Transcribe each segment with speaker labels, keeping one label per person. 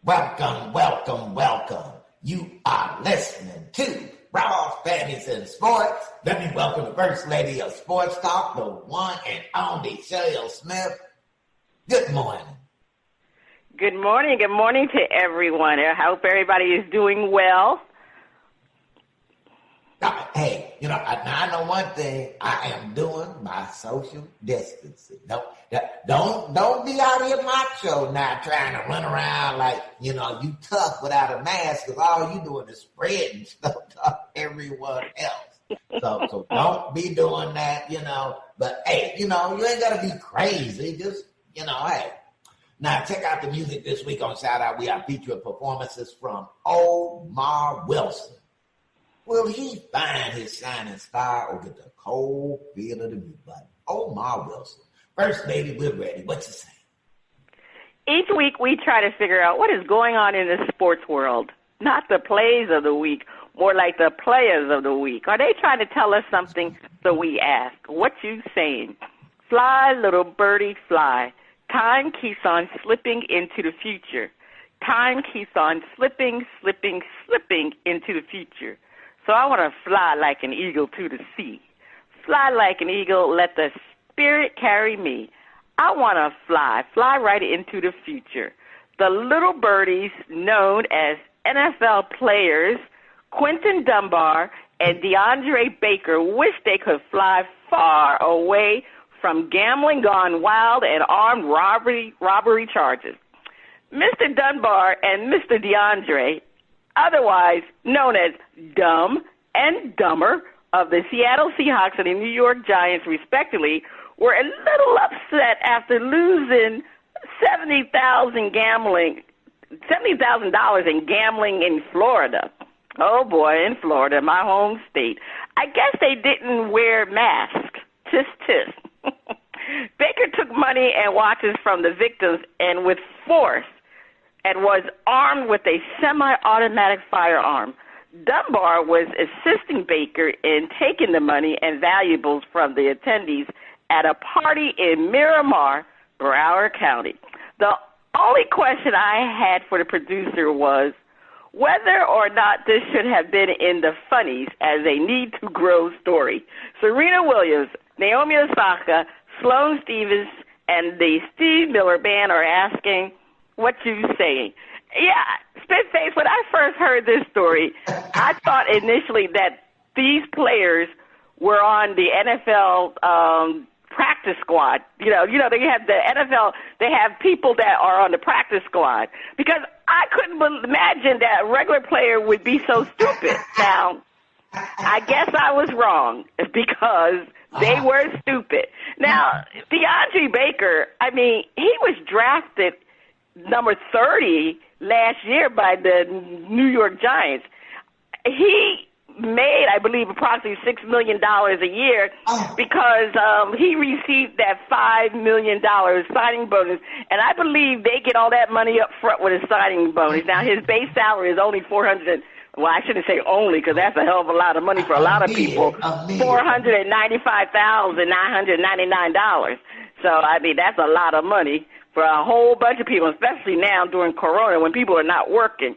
Speaker 1: Welcome, welcome, welcome. You are listening to Raw Panties and Sports. Let me welcome the First Lady of Sports Talk, the one and only Cheryl Smith. Good morning.
Speaker 2: Good morning. Good morning to everyone. I hope everybody is doing well.
Speaker 1: Hey, I know one thing. I am doing my social distancing. Don't be out here macho now trying to run around like, you tough without a mask because all you doing is spreading stuff to everyone else. So don't be doing that, But, hey, you ain't got to be crazy. Just, hey. Now, check out the music this week on Shout Out. We are featuring performances from Omar Wilson. Will he find his shining star or get the cold feel of the mute button? Omar Wilson. First Lady, we're ready. What you say?
Speaker 2: Each week we try to figure out what is going on in the sports world. Not the plays of the week, more like the players of the week. Are they trying to tell us something? So we ask, what you saying? Fly, little birdie, fly. Time keeps on slipping into the future. Time keeps on slipping, slipping, slipping into the future. So I want to fly like an eagle to the sea. Fly like an eagle, let the spirit carry me. I want to fly right into the future. The little birdies known as NFL players, Quentin Dunbar and DeAndre Baker, wish they could fly far away from gambling gone wild and armed robbery charges. Mr. Dunbar and Mr. DeAndre, otherwise known as Dumb and Dumber of the Seattle Seahawks and the New York Giants, respectively, were a little upset after losing $70,000 in gambling in Florida. Oh, boy, in Florida, my home state. I guess they didn't wear masks. Tisk, tisk. Baker took money and watches from the victims and with force and was armed with a semi-automatic firearm. Dunbar was assisting Baker in taking the money and valuables from the attendees at a party in Miramar, Broward County. The only question I had for the producer was whether or not this should have been in the funnies as a need to grow story. Serena Williams, Naomi Osaka, Sloane Stephens, and the Steve Miller Band are asking, what you saying? Yeah, Spitface, when I first heard this story, I thought initially that these players were on the NFL practice squad. They have the NFL, they have people that are on the practice squad. Because I couldn't imagine that a regular player would be so stupid. Now, I guess I was wrong because they were stupid. Now, DeAndre Baker, he was drafted number 30 last year by the New York Giants. He made, I believe, approximately $6 million a year because he received that $5 million signing bonus. And I believe they get all that money up front with a signing bonus. Now, his base salary is only well, I shouldn't say only because that's a hell of a lot of money for a lot of people, $495,999. So, that's a lot of money for a whole bunch of people, especially now during Corona when people are not working.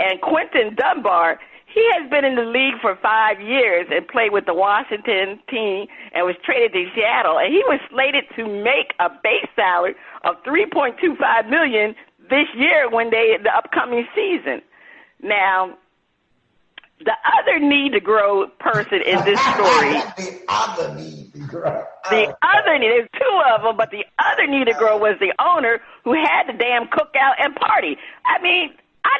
Speaker 2: And Quentin Dunbar, he has been in the league for 5 years and played with the Washington team and was traded to Seattle. And he was slated to make a base salary of $3.25 million this year the upcoming season. Now, the other need to grow person in this story.
Speaker 1: The other need to grow.
Speaker 2: There's two of them, but the other need to grow was the owner who had the damn cookout and party. I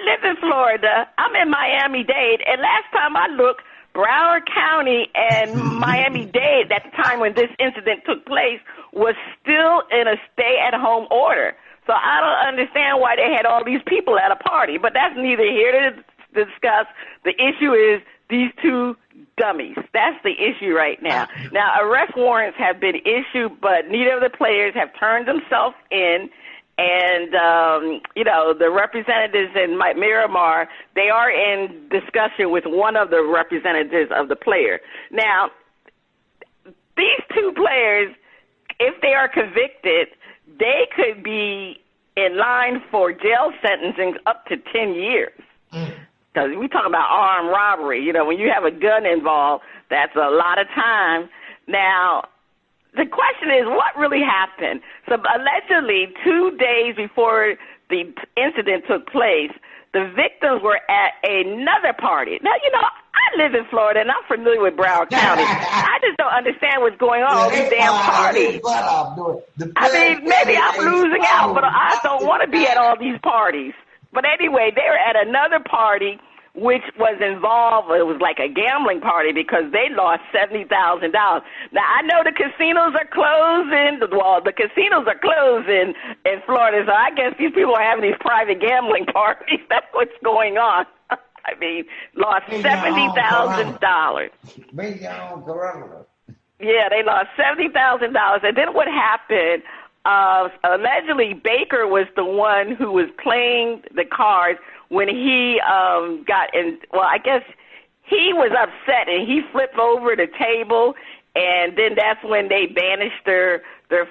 Speaker 2: live in Florida. I'm in Miami-Dade, and last time I looked, Broward County and Miami-Dade, at the time when this incident took place, was still in a stay-at-home order. So I don't understand why they had all these people at a party, but that's neither here to discuss. The issue is these two dummies. That's the issue right now. Now, arrest warrants have been issued, but neither of the players have turned themselves in. And, the representatives in Miramar, they are in discussion with one of the representatives of the player. Now, these two players, if they are convicted, they could be in line for jail sentencing up to 10 years. Because we talk about armed robbery. You know, when you have a gun involved, that's a lot of time. Now, the question is, what really happened? So allegedly, 2 days before the incident took place, the victims were at another party. Now, you know, I live in Florida, and I'm familiar with Broward County. I just don't understand what's going on all these damn parties. I mean, maybe I'm losing out, but I don't want to be at all these parties. But anyway, they were at another party which was involved. It was like a gambling party because they lost $70,000. Now, I know the casinos are closing. Well, the casinos are closing in Florida, so I guess these people are having these private gambling parties. That's what's going on. I mean, lost $70,000.
Speaker 1: Bring your own corona.
Speaker 2: Yeah, they lost $70,000. And then what happened, allegedly Baker was the one who was playing the cards when he got in. Well, I guess he was upset and he flipped over the table, and then that's when they banished their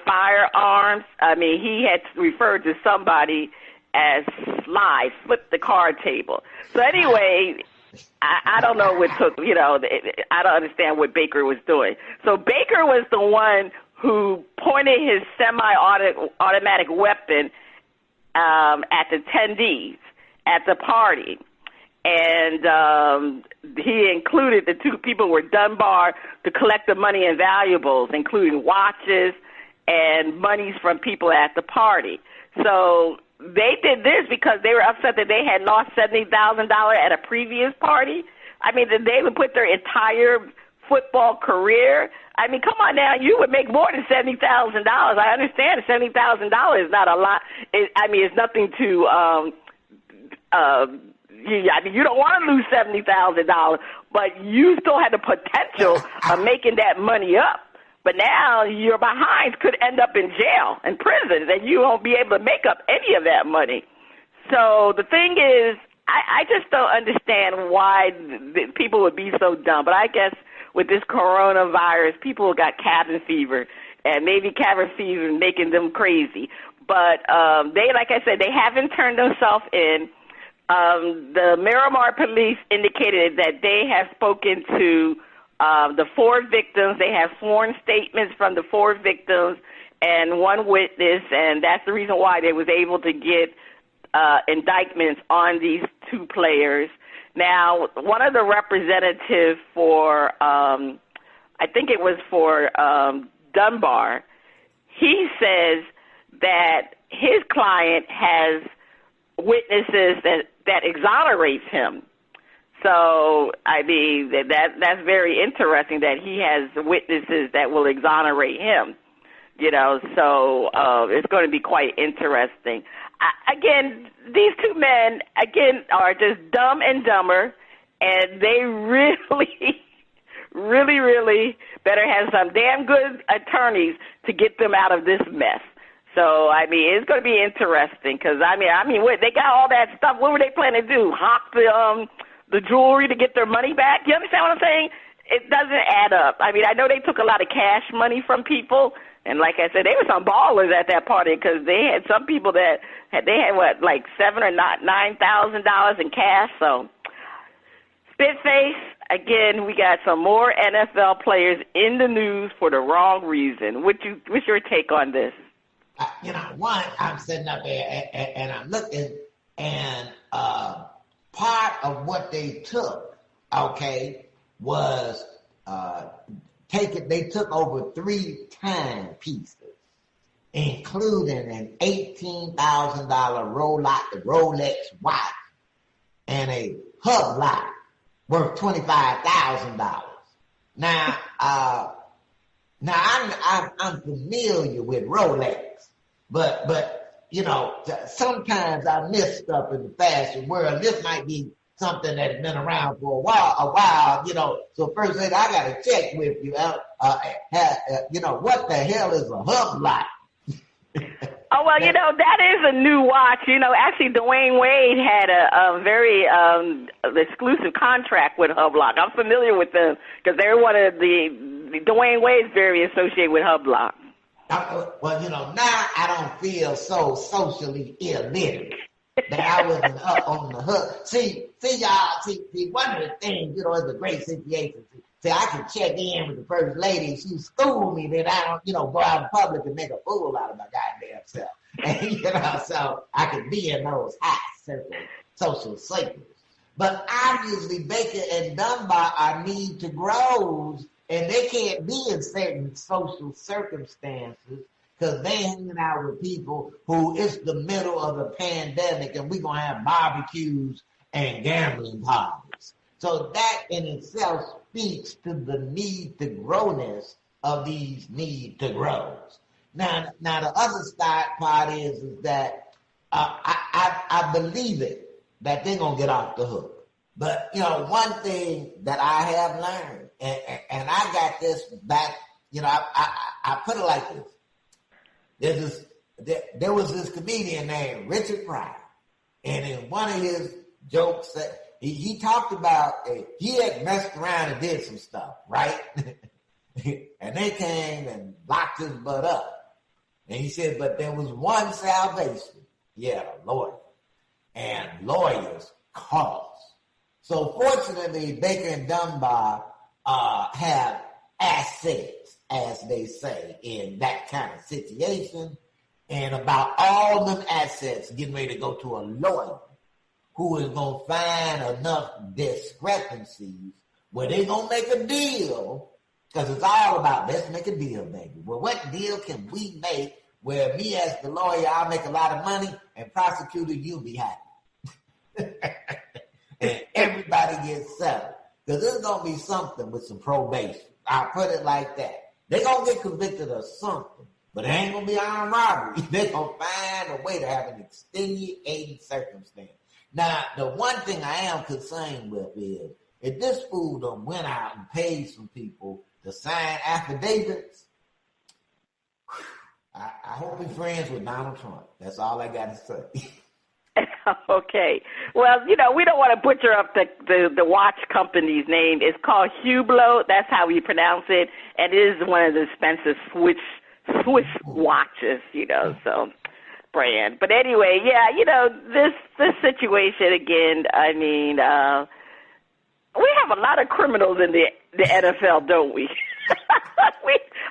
Speaker 2: firearms. I mean, he had referred to somebody as Sly, flipped the card table. So anyway, I don't know what took, you know, I don't understand what Baker was doing. So Baker was the one who pointed his semi-automatic weapon at the attendees at the party. And he included the two people were Dunbar to collect the money and valuables, including watches and monies from people at the party. So they did this because they were upset that they had lost $70,000 at a previous party. I mean, they would put their entire football career. I mean, come on now, you would make more than $70,000. I understand $70,000 is not a lot. It's nothing to, I mean, you don't want to lose $70,000, but you still had the potential of making that money up. But now your behinds could end up in jail and prison, and you won't be able to make up any of that money. So the thing is, I just don't understand why people would be so dumb. But I guess with this coronavirus, people got cabin fever, and maybe cabin fever is making them crazy. But they, like I said, they haven't turned themselves in. The Miramar police indicated that they have spoken to the 4 victims. They have sworn statements from the 4 victims and 1 witness, and that's the reason why they was able to get indictments on these 2 players. Now, one of the representatives for, I think it was for Dunbar, he says that his client has witnesses that exonerates him. So, I mean, that's very interesting that he has witnesses that will exonerate him, you know, so it's going to be quite interesting. Again, these 2 men, are just dumb and dumber, and they really, really, really better have some damn good attorneys to get them out of this mess. So, I mean, it's going to be interesting because, I mean, they got all that stuff. What were they planning to do? Hawk the jewelry to get their money back? You understand what I'm saying? It doesn't add up. I mean, I know they took a lot of cash money from people, and like I said, they were some ballers at that party because they had some people that had like $7,000 or $9,000 in cash. So, Spitface, again, we got some more NFL players in the news for the wrong reason. What's your take on this?
Speaker 1: You know, one, I'm sitting up there and I'm looking, and part of what they took, was they took over 3 timepieces, including an $18,000 Rolex watch and a hub lock worth $25,000. Now, I'm familiar with Rolex, but you know, sometimes I miss stuff in the fashion world. This might be something that's been around for a while, you know. So first thing I got to check with you, you know, what the hell is a hub lock?
Speaker 2: Oh, well, you know, that is a new watch. You know, actually, Dwayne Wade had a very exclusive contract with Hublock. I'm familiar with them because they're one of Dwayne Wade's very associated with Hublock.
Speaker 1: Well, now I don't feel so socially illiterate that I wasn't up on the hook. See, y'all, one of the things, is a great situation. See, I can check in with the first lady. She schooled me that I don't, go out in public and make a fool out of my goddamn self. And, so I could be in those high social circles. But obviously, Baker and Dunbar are need to grows, and they can't be in certain social circumstances because they hanging out with people who it's the middle of the pandemic and we're going to have barbecues and gambling parties. So that in itself speaks to the need to growness of these need to grows. Now the other part is that I believe it, that they're going to get off the hook. But, one thing that I have learned, and I got this back, I put it like this. There was this comedian named Richard Pryor, and in one of his jokes, he talked about, he had messed around and did some stuff, right? And they came and locked his butt up. And he said, but there was one salvation. He had a lawyer. And lawyers cost. So fortunately, Baker and Dunbar have assets, as they say, in that kind of situation. And about all them assets getting ready to go to a lawyer who is going to find enough discrepancies where they're going to make a deal, because it's all about, let's make a deal, baby. Well, what deal can we make where me as the lawyer, I'll make a lot of money, and prosecutor, you'll be happy. And everybody gets settled. Because there's going to be something with some probation. I'll put it like that. They're going to get convicted of something, but it ain't going to be armed robbery. They're going to find a way to have an extenuating circumstance. Now, the one thing I am concerned with is, if this fool done went out and paid some people to sign affidavits, I hope he's friends with Donald Trump. That's all I got to say.
Speaker 2: Okay. Well, we don't want to butcher up the watch company's name. It's called Hublot. That's how we pronounce it. And it is one of the expensive Swiss watches, so brand. But anyway, yeah, this situation again, I mean, we have a lot of criminals in the NFL, don't we?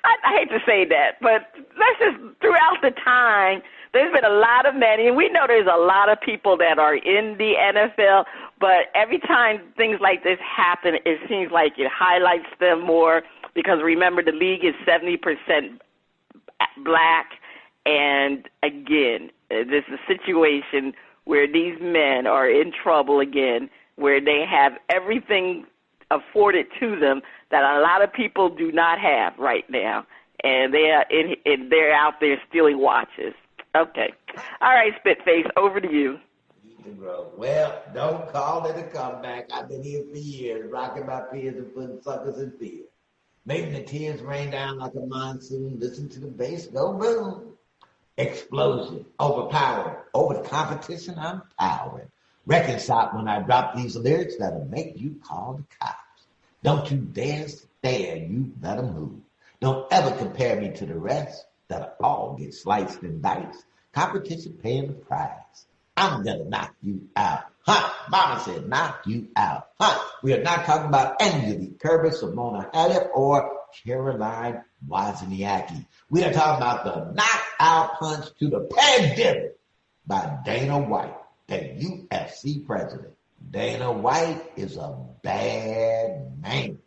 Speaker 2: I hate to say that, but that's just throughout the time. There's been a lot of men, and we know there's a lot of people that are in the NFL, but every time things like this happen, it seems like it highlights them more because, remember, the league is 70% black, and, again, this is a situation where these men are in trouble again, where they have everything afforded to them that a lot of people do not have right now, and they're out there stealing watches. Okay. All right, Spitface, over to you.
Speaker 1: Well, don't call it a comeback. I've been here for years, rocking my peers and putting suckers in fear. Making the tears rain down like a monsoon. Listen to the bass go boom. Explosion. Overpowered. Over the competition, I'm towering. Record shop when I drop these lyrics that'll make you call the cops. Don't you dare stare, you better move. Don't ever compare me to the rest. That'll all get sliced and diced. Competition paying the price. I'm gonna knock you out. Mama said knock you out. We are not talking about Angelique Kerber, Simona Halep, or Caroline Wozniacki. We are talking about the knockout punch to the pandemic by Dana White, the UFC president. Dana White is a bad man.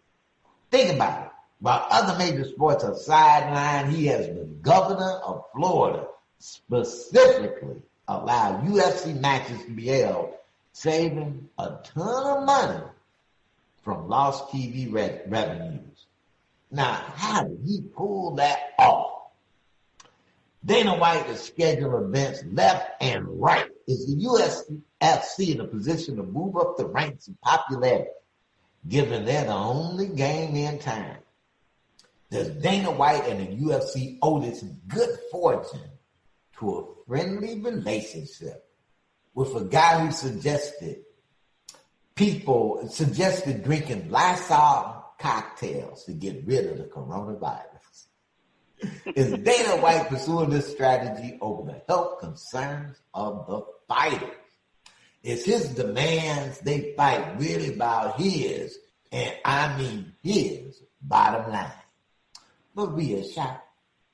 Speaker 1: Think about it. While other major sports are sidelined, he has been governor of Florida, specifically allowed UFC matches to be held, saving a ton of money from lost TV revenues. Now, how did he pull that off? Dana White has scheduled events left and right. Is the UFC in a position to move up the ranks in popularity, given they're the only game in town? Does Dana White and the UFC owe this good fortune to a friendly relationship with a guy who suggested drinking Lysol cocktails to get rid of the coronavirus? Is Dana White pursuing this strategy over the health concerns of the fighters? Is his demands they fight really about his, and I mean his, bottom line? Maria Shot,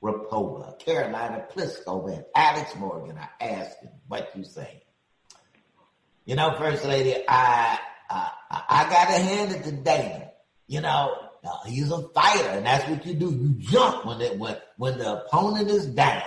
Speaker 1: reporter, Carolina Pliskova, and Alex Morgan are asking what you saying. You know, First Lady, I got to hand it to Dana. You know, he's a fighter, and that's what you do. You jump when the opponent is down.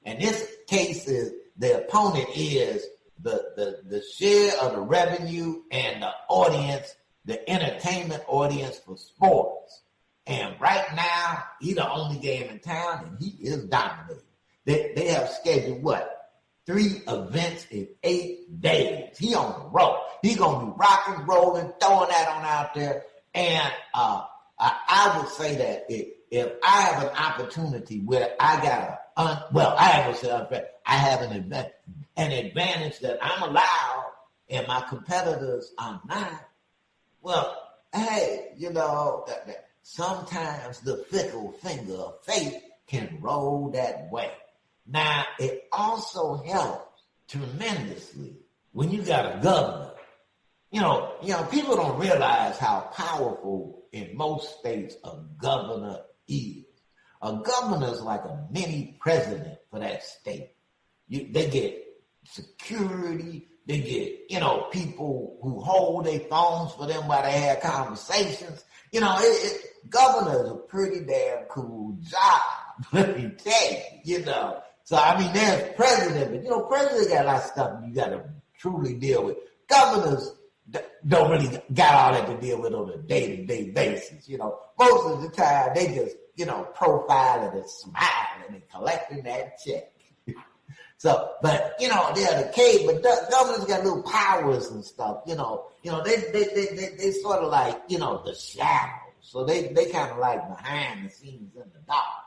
Speaker 1: And this case is the opponent is the share of the revenue and the audience, the entertainment audience for sports. And right now, he's the only game in town, and he is dominating. They have scheduled what? 3 events in 8 days. He on the road. He gonna be rocking, rolling, throwing that on out there. And I would say that if I have an opportunity where I have an advantage that I'm allowed and my competitors are not. Well, hey, you know, sometimes the fickle finger of fate can roll that way. Now, it also helps tremendously when you got a governor. You know, people don't realize how powerful in most states a governor is. A governor is like a mini president for that state. They get security. They get, people who hold their phones for them while they have conversations. Governor is a pretty damn cool job, let me tell you, So, there's president, but, president got a lot of stuff you got to truly deal with. Governors don't really got all that to deal with on a day-to-day basis. Most of the time they just, profiling and smiling and collecting that check. So, but, they're the case, but governors got little powers and stuff, they sort of like, the shadows. So they kind of like behind the scenes in the dark.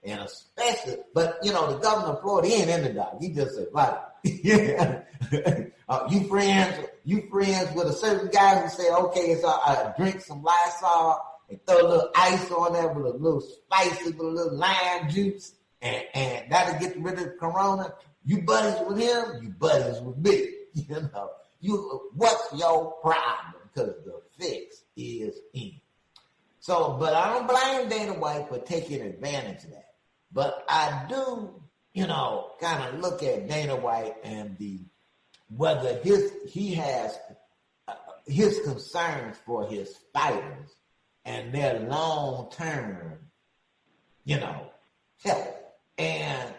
Speaker 1: And especially, but, the governor of Florida, he ain't in the dark. He just said, like, you friends with a certain guy who said, okay, so drink some Lysol and throw a little ice on there with a little spicy, with a little lime juice, and that'll get rid of the corona. You buddies with him, you buddies with me. What's your problem? Because the fix is in. So, but I don't blame Dana White for taking advantage of that. But I do, kind of look at Dana White and whether he has his concerns for his fighters and their long-term, health. And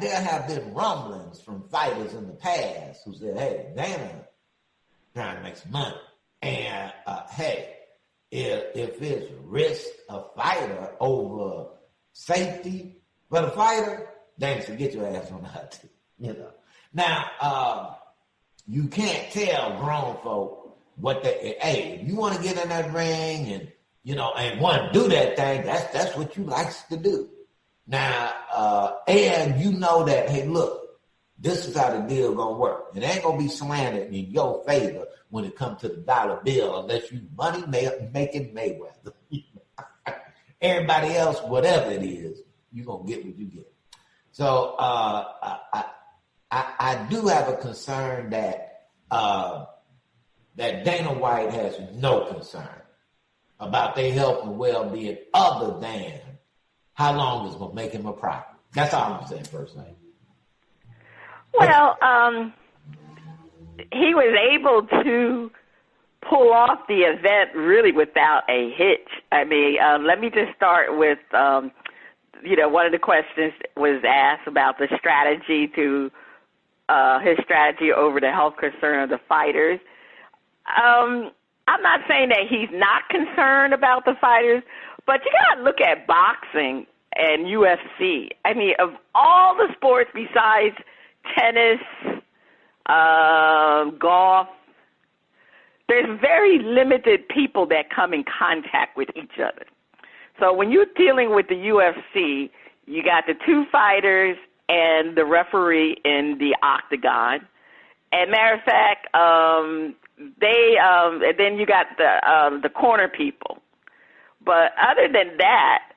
Speaker 1: there have been rumblings from fighters in the past who said, hey, Dana trying to make some money. And, hey, if it's risk a fighter over safety for the fighter, Dana said, get your ass on the hot seat, Now, you can't tell grown folk what hey, if you want to get in that ring and, and want to do that thing, that's what you likes to do. Now, and you know that, hey, look, this is how the deal gonna work. It ain't gonna be slanted in your favor when it comes to the dollar bill unless you money making Mayweather. Everybody else, whatever it is, you're gonna get what you get. So I do have a concern that Dana White has no concern about their health and well-being other than how long it's going to make him a profit. That's all I'm saying, First Lady.
Speaker 2: Well, he was able to pull off the event really without a hitch. Let me just start with, one of the questions was asked about the strategy his strategy over the health concern of the fighters. I'm not saying that he's not concerned about the fighters, but you got to look at boxing and UFC. Of all the sports besides tennis, golf, there's very limited people that come in contact with each other. So when you're dealing with the UFC, you got the 2 fighters and the referee in the octagon. And matter of fact, and then you got the corner people. But other than that,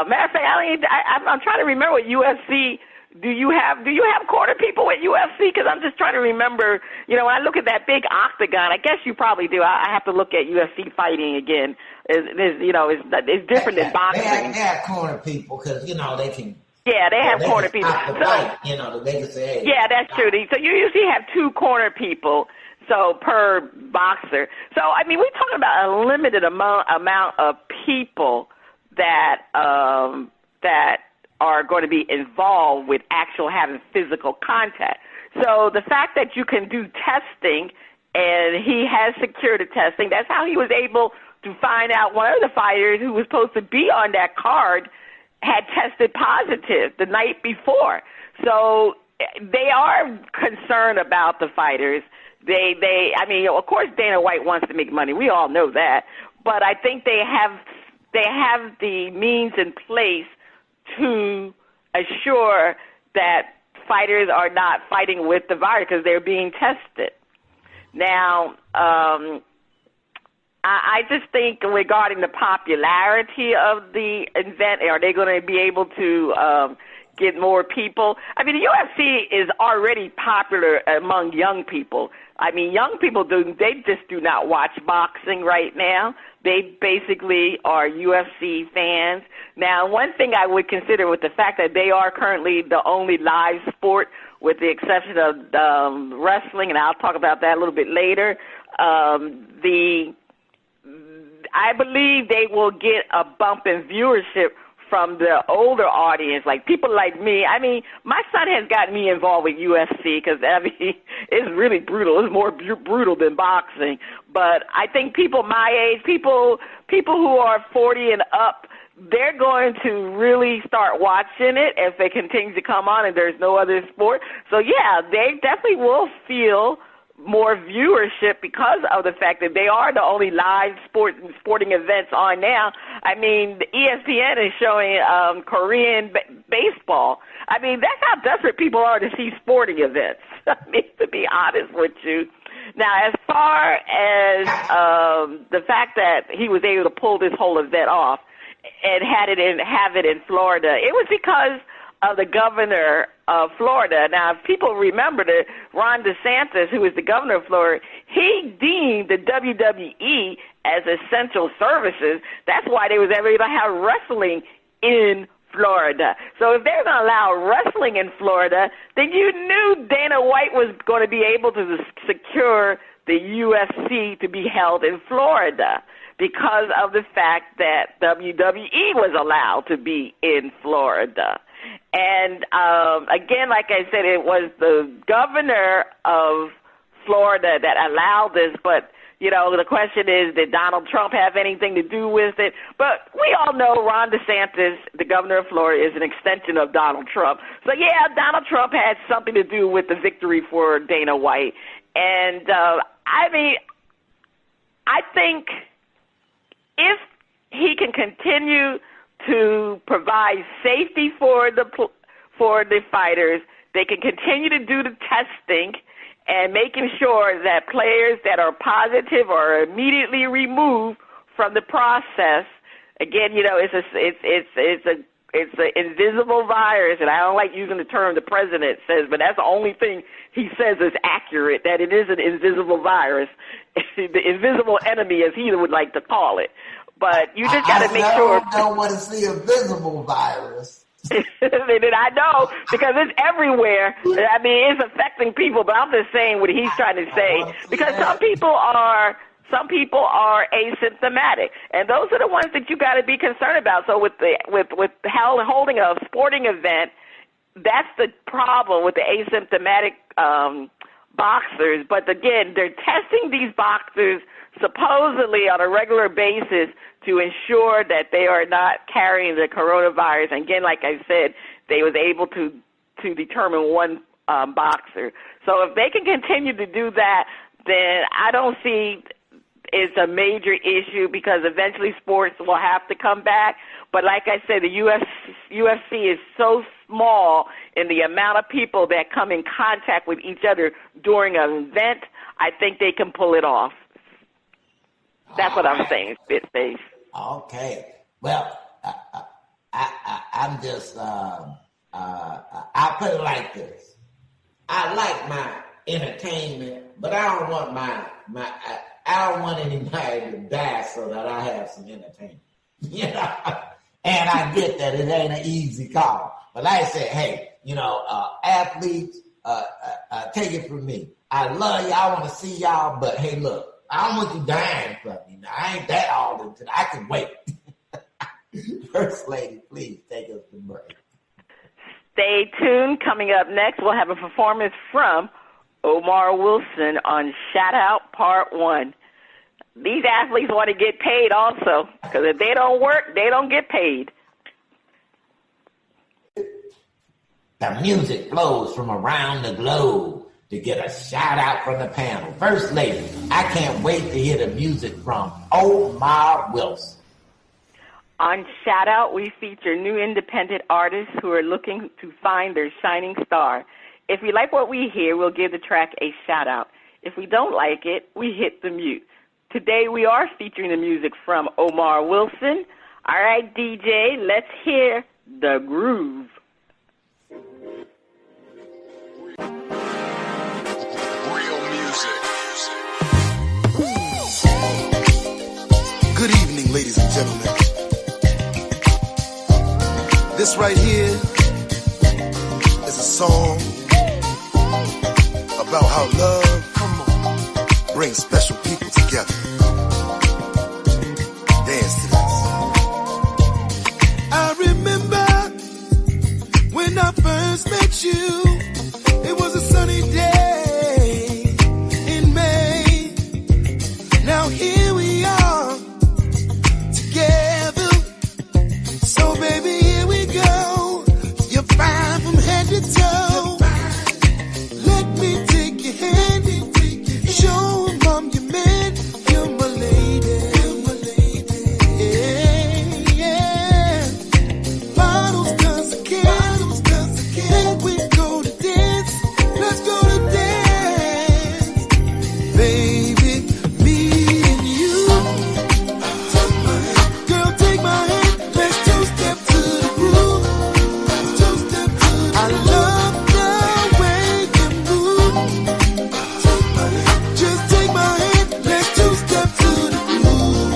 Speaker 2: Matter of fact, I'm trying to remember what UFC. Do you have corner people at UFC? Because I'm just trying to remember. When I look at that big octagon, I guess you probably do. I have to look at UFC fighting again. It's different than boxing.
Speaker 1: They have corner people because they can.
Speaker 2: Yeah, they have corner people.
Speaker 1: Fight, they can say, hey.
Speaker 2: Yeah, that's true. So you usually have 2 corner people. So per boxer. So we're talking about a limited amount of people that are going to be involved with actual having physical contact. So the fact that you can do testing, and he has secured the testing, that's how he was able to find out one of the fighters who was supposed to be on that card had tested positive the night before. So they are concerned about the fighters. Of course Dana White wants to make money. We all know that. But I think they have the means in place to assure that fighters are not fighting with the virus because they're being tested. Now, I just think regarding the popularity of the event, are they going to be able to get more people? The UFC is already popular among young people. Young people they just do not watch boxing right now. They basically are UFC fans. Now, one thing I would consider with the fact that they are currently the only live sport, with the exception of wrestling, and I'll talk about that a little bit later, I believe they will get a bump in viewership from the older audience, like people like me. My son has gotten me involved with UFC because, it's really brutal. It's more brutal than boxing. But I think people my age, people who are 40 and up, they're going to really start watching it if it continues to come on and there's no other sport. So, yeah, they definitely will feel more viewership because of the fact that they are the only live sporting events on now. The ESPN is showing Korean baseball. That's how desperate people are to see sporting events, to be honest with you. Now, as far as the fact that he was able to pull this whole event off and have it in Florida, it was because of the governor of Florida. Now, if people remember that Ron DeSantis, who was the governor of Florida, he deemed the WWE as essential services. That's why they was able to have wrestling in Florida. So if they're going to allow wrestling in Florida, then you knew Dana White was going to be able to secure the UFC to be held in Florida because of the fact that WWE was allowed to be in Florida. And again, like I said, it was the governor of Florida that allowed this, but the question is, did Donald Trump have anything to do with it? But we all know Ron DeSantis, the governor of Florida, is an extension of Donald Trump. So, yeah, Donald Trump had something to do with the victory for Dana White. And, I think if he can continue to provide safety for the fighters, they can continue to do the testing and making sure that players that are positive are immediately removed from the process. Again, it's an invisible virus, and I don't like using the term the president says, but that's the only thing he says is accurate, that it is an invisible virus, the invisible enemy, as he would like to call it. But you just got to make sure.
Speaker 1: I don't know what is the invisible virus.
Speaker 2: I know, because it's everywhere. It's affecting people, but I'm just saying what he's trying to say. Because some people are asymptomatic, and those are the ones that you got to be concerned about. So with holding a sporting event, that's the problem with the asymptomatic boxers. But again, they're testing these boxers supposedly on a regular basis to ensure that they are not carrying the coronavirus. And again, like I said, they was able to determine one boxer. So if they can continue to do that, then I don't see it's a major issue, because eventually sports will have to come back. But like I said, the UFC is so small in the amount of people that come in contact with each other during an event, I think they can pull it off. That's what I'm saying, Spitface.
Speaker 1: Okay. Well, I'm just, I put it like this. I like my entertainment, but I don't want I don't want anybody to die so that I have some entertainment. You know? And I get that it ain't an easy call. But like I said, hey, athletes, take it from me. I love y'all. I want to see y'all, but hey, look, I don't want you dying from me. Now, I ain't that all into that. I can wait. First Lady, please take us to break.
Speaker 2: Stay tuned. Coming up next, we'll have a performance from Omar Wilson on Shout Out Part 1. These athletes want to get paid also, because if they don't work, they don't get paid.
Speaker 1: The music flows from around the globe to get a shout out from the panel. First Lady, I can't wait to hear the music from Omar Wilson.
Speaker 2: On Shout Out, we feature new independent artists who are looking to find their shining star. If we like what we hear, we'll give the track a shout out. If we don't like it, we hit the mute. Today we are featuring the music from Omar Wilson. All right, DJ, let's hear the groove.
Speaker 3: Real music.
Speaker 4: Good evening, ladies and gentlemen. This right here is a song about how love brings special people together. Dance to this. I remember when I first met you. It was a sunny day in May. Now here we are together. So baby, here we go. You're fine from head to toe. Let me take your hand. Show 'em I'm your man. You're my lady. Yeah, yeah. Bottles 'cause I can. We go to dance. Let's go to dance. Baby, me and you. Girl, take my hand. Let's two-step to the groove. I love the way you move. Just take my hand. Let's two-step to the groove.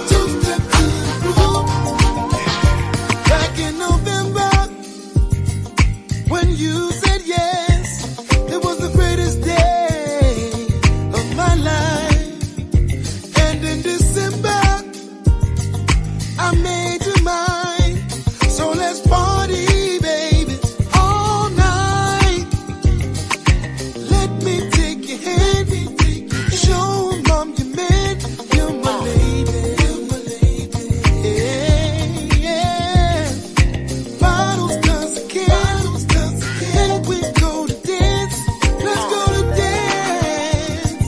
Speaker 4: Two-step to the groove. Back in November, when you said yes, it was the greatest day of my life. And in December, I made you mine. So let's party, baby, all night. Let me take your hand. Show 'em I'm your man. You're my lady. Yeah, yeah. Bottles 'cause I can. We go to dance. Let's go to dance.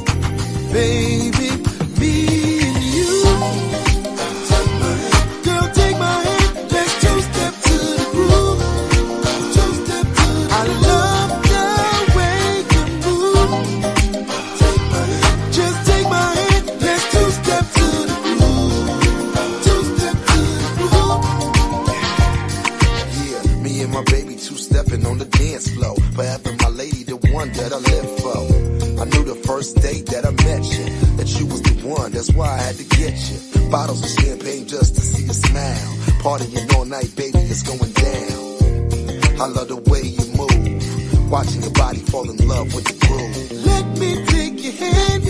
Speaker 4: Baby, me and you. Girl, take my hand. Let's two-step to the groove. I love the way you move. Just take my hand. Let's two-step to the groove. Two-step to the groove. Yeah, me and my baby two-stepping on the dance floor. Forever my lady, the one that I live for. I knew the first day that I met you, that you was the one, that's why I had to get you. Bottles of champagne just to see you smile. Partying all night, baby, it's going down. I love the way you move, watching your body fall in love with the groove. Let me take your hand,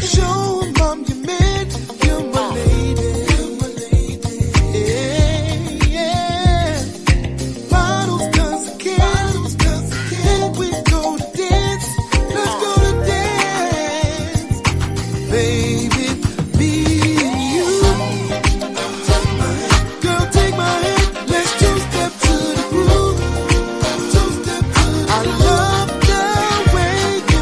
Speaker 4: show 'em I'm your man. You're my lady. Yeah, yeah. Bottles 'cause I can. We go to dance. Let's go to dance. Baby, me and you. Girl, take my hand. Let's two-step to the groove. I love the way you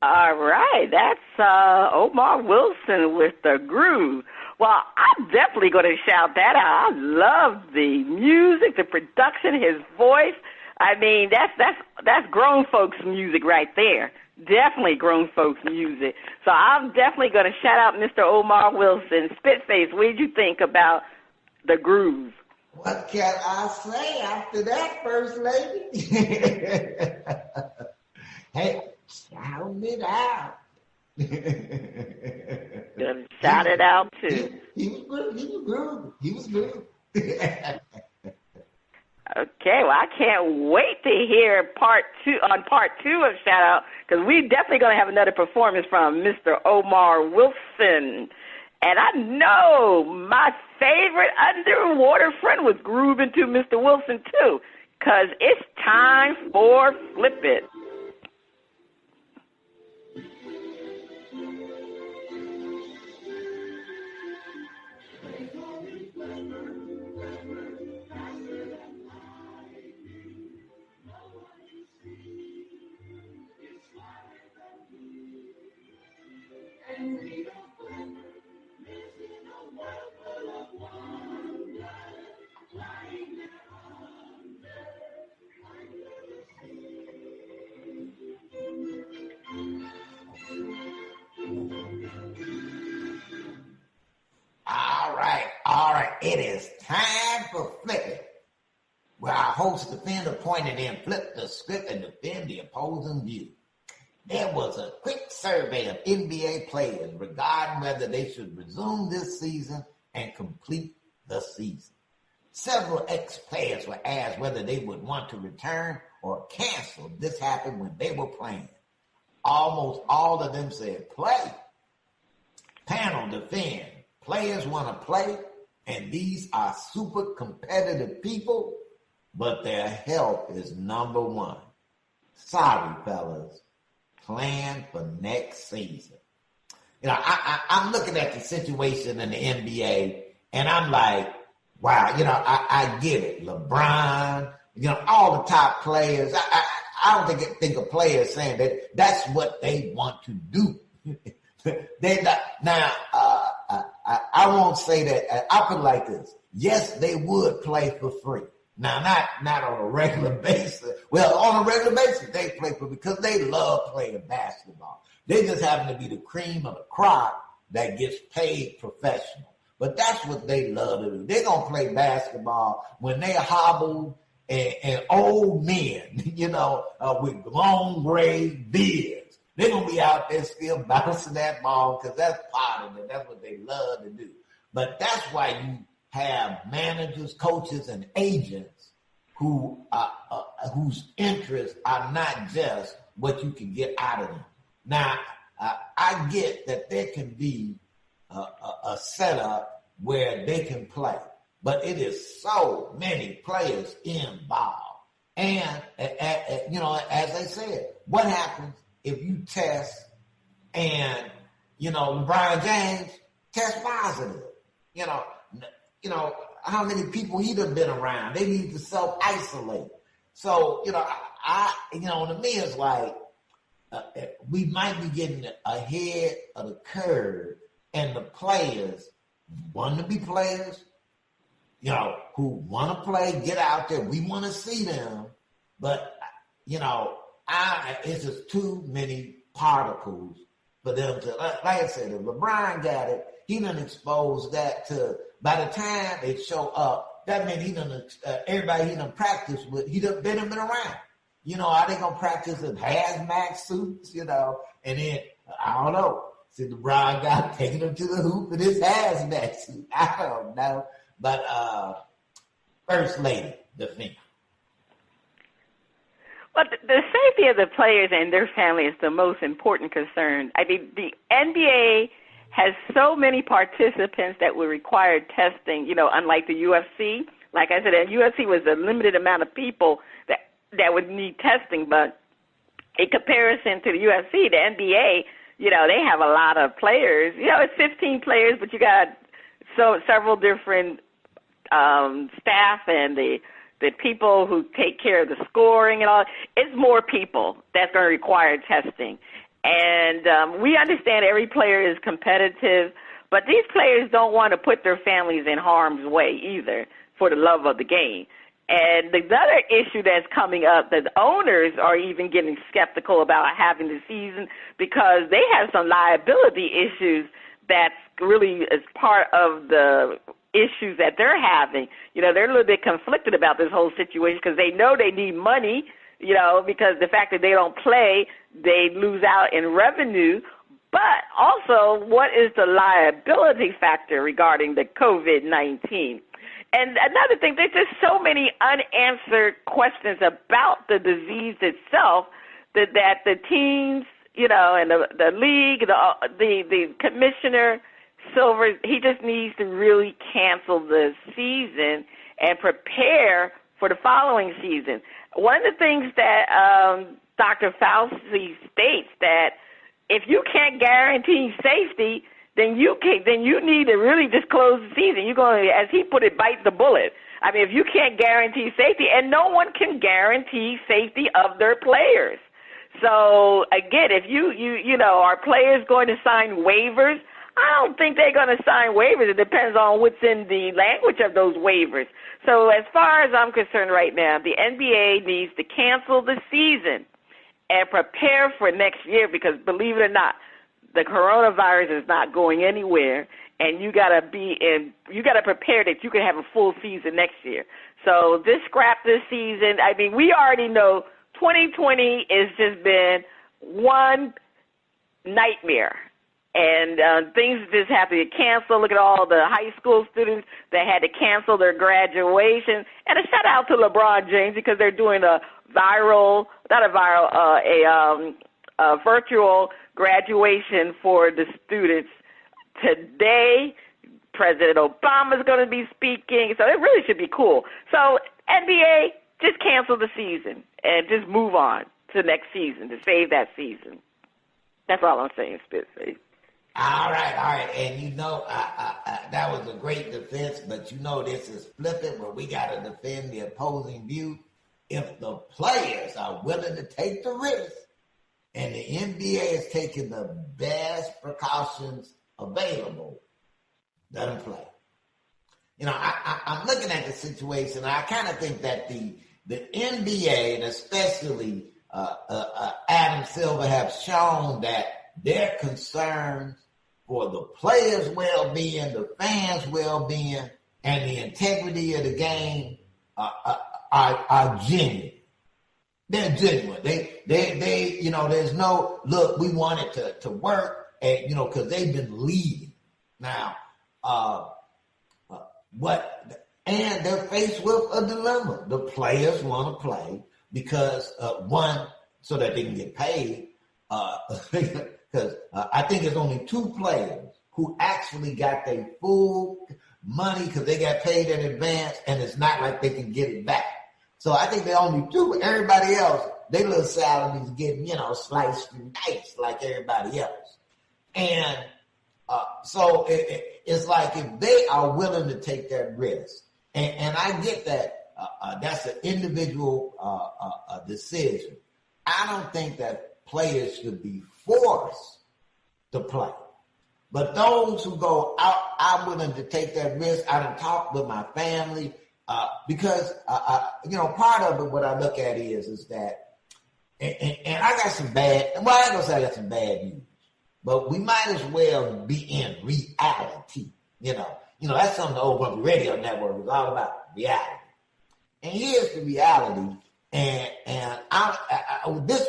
Speaker 2: All right, that's Omar Wilson with the groove. Well, I'm definitely going to shout that out. I love the music, the production, his voice. I mean, that's grown folks' music right there. Definitely grown folks' music. So I'm definitely going to shout out Mr. Omar Wilson. Spitface, what did you think about the groove?
Speaker 1: What can I say after that, First Lady? Hey, shout it out.
Speaker 2: Gonna shout it out too.
Speaker 1: He was good. He was good.
Speaker 2: Okay, well, I can't wait to hear part two of Shout Out, because we're definitely going to have another performance from Mr. Omar Wilson. And I know my favorite underwater friend was grooving to Mr. Wilson, too, because it's time for Flip It.
Speaker 1: All right. It is time for Flip It, where our host defender pointed in, flip the script, and defend the opposing view. There was a quick survey of NBA players regarding whether they should resume this season and complete the season. Several ex-players were asked whether they would want to return or cancel. This happened when they were playing. Almost all of them said play. Panel defend. Players want to play, and these are super competitive people, but their health is number one. Sorry, fellas. Plan for next season. You know, I'm looking at the situation in the NBA, and I'm like, wow, you know, I get it. LeBron, you know, all the top players. I don't think a player is saying that that's what they want to do. They not, now, I won't say that. I put it like this. Yes, they would play for free. Now, not on a regular basis. Well, on a regular basis, they play for because they love playing basketball. They just happen to be the cream of the crop that gets paid professional. But that's what they love to do. They're going to play basketball when they hobble and old men, you know, with long gray beards. They're going to be out there still bouncing that ball because that's part of it. That's what they love to do. But that's why you have managers, coaches, and agents who whose interests are not just what you can get out of them. Now, I get that there can be a setup where they can play, but it is so many players involved. And, you know, as I said, what happens if you test and, you know, LeBron James test positive? You know, how many people he done been around? They need to self-isolate. So, you know, you know, to me, it's like we might be getting ahead of the curve, and the players want to be players, you know, who want to play, get out there. We want to see them, but, you know, it's just too many particles for them to, like I said, if LeBron got it, he done exposed that to, by the time they show up, that means he done, everybody he done practiced with, he done been around. You know, are they going to practice in hazmat suits, you know, and then, I don't know, see LeBron guy taking him to the hoop in his hazmat suit. I don't know. But, First Lady, the thing.
Speaker 2: But the safety of the players and their family is the most important concern. I mean, the NBA has so many participants that would require testing, you know, unlike the UFC. Like I said, the UFC was a limited amount of people that would need testing. But in comparison to the UFC, the NBA, you know, they have a lot of players. You know, it's 15 players, but you got several different staff and the people who take care of the scoring and all. It's more people that's going to require testing. And we understand every player is competitive, but these players don't want to put their families in harm's way either for the love of the game. And the other issue that's coming up, that the owners are even getting skeptical about having the season because they have some liability issues that's really is part of the issues that they're having. You know, they're a little bit conflicted about this whole situation because they know they need money, you know, because the fact that they don't play, they lose out in revenue. But also, what is the liability factor regarding the COVID-19? And another thing, there's just so many unanswered questions about the disease itself that the teams, you know, and the league, the commissioner, Silver, he just needs to really cancel the season and prepare for the following season. One of the things that Dr. Fauci states that if you can't guarantee safety, then you need to really just close the season. You're going to, as he put it, bite the bullet. I mean, if you can't guarantee safety, and no one can guarantee safety of their players. So again, if you know, are players going to sign waivers? I don't think they're going to sign waivers. It depends on what's in the language of those waivers. So as far as I'm concerned right now, the NBA needs to cancel the season and prepare for next year because, believe it or not, the coronavirus is not going anywhere, and you got to prepare that you can have a full season next year. So just scrap this season. I mean, we already know 2020 has just been one nightmare. And things just have to get canceled. Look at all the high school students that had to cancel their graduation. And a shout out to LeBron James because they're doing a virtual graduation for the students today. President Obama is going to be speaking. So it really should be cool. So NBA, just cancel the season and just move on to next season to save that season. That's all I'm saying, Spitface.
Speaker 1: All right. And you know, that was a great defense, but you know this is flippant where we got to defend the opposing view. If the players are willing to take the risk and the NBA is taking the best precautions available, let them play. You know, I'm looking at the situation, and I kind of think that the NBA and especially Adam Silver have shown that their concerns for the players' well-being, the fans' well-being, and the integrity of the game are genuine. They're genuine. They you know, there's no, look, we want it to work, and, you know, because they've been leading. Now, and they're faced with a dilemma. The players want to play because, one, so that they can get paid, because I think there's only two players who actually got their full money because they got paid in advance, and it's not like they can get it back. So I think there are only two. Everybody else, their little salaries getting, you know, sliced and diced like everybody else. And so it's like if they are willing to take that risk, and I get that that's an individual decision. I don't think that players should be forced to play. But those who go out, I'm willing to take that risk. I done talked with my family because, you know, part of it, what I look at is that, and I got some bad, well, I ain't gonna say I got some bad news, but we might as well be in reality, you know. You know, that's something the old Grumpy Radio Network was all about, reality. And here's the reality. And this,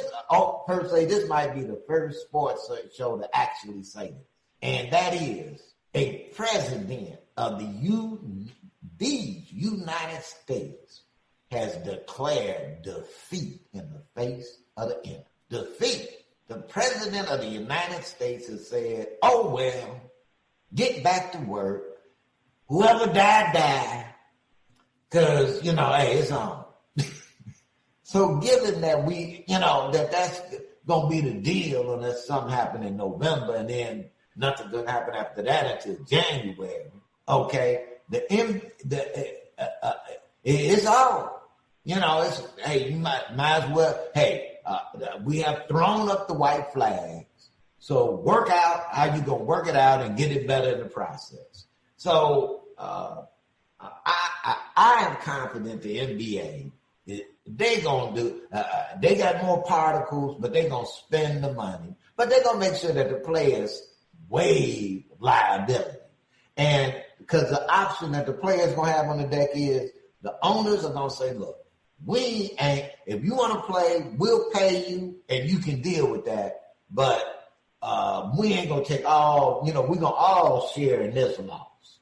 Speaker 1: per se, this might be the first sports show to actually say this. And that is a president of these United States has declared defeat in the face of the enemy. Defeat. The president of the United States has said, oh, well, get back to work. Whoever died. Because, you know, hey, it's on. So given that we, you know, that's going to be the deal unless something happened in November and then nothing's going to happen after that until January, okay, it's all, you know, it's, hey, you might as well, hey, we have thrown up the white flags. So work out how you gonna work it out and get it better in the process. So I am confident the NBA, they gonna do. They got more particles, but they gonna spend the money. But they gonna make sure that the players waive liability. And because the option that the players gonna have on the deck is the owners are gonna say, look, we ain't, if you want to play, we'll pay you and you can deal with that. But we ain't gonna take all, we're gonna all share in this loss.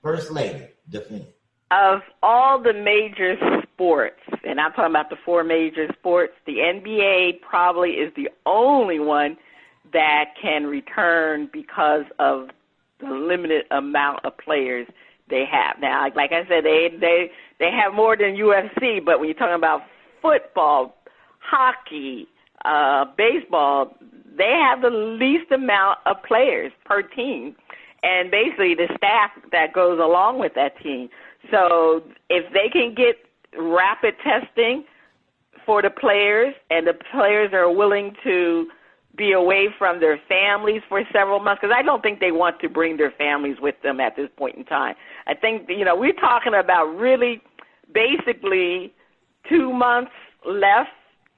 Speaker 1: First lady, defend.
Speaker 2: Of all the major sports, and I'm talking about the four major sports, the NBA probably is the only one that can return because of the limited amount of players they have. Now, like I said, they have more than UFC, but when you're talking about football, hockey, baseball, they have the least amount of players per team, and basically the staff that goes along with that team. So if they can get rapid testing for the players, and the players are willing to be away from their families for several months, because I don't think they want to bring their families with them at this point in time. I think, we're talking about really basically 2 months left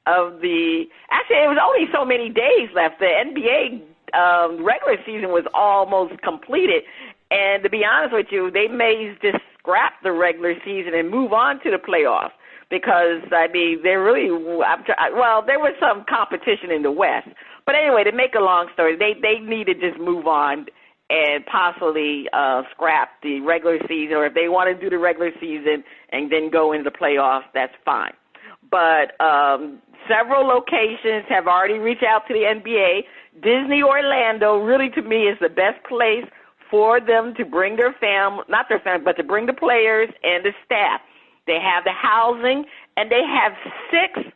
Speaker 2: of actually, it was only so many days left. The NBA regular season was almost completed. And to be honest with you, they may just scrap the regular season and move on to the playoffs because, they're really, there was some competition in the West. But anyway, to make a long story, they need to just move on and possibly scrap the regular season, or if they want to do the regular season and then go into the playoffs, that's fine. But several locations have already reached out to the NBA. Disney Orlando really, to me, is the best place for them to bring their not their family, but to bring the players and the staff. They have the housing, and they have 6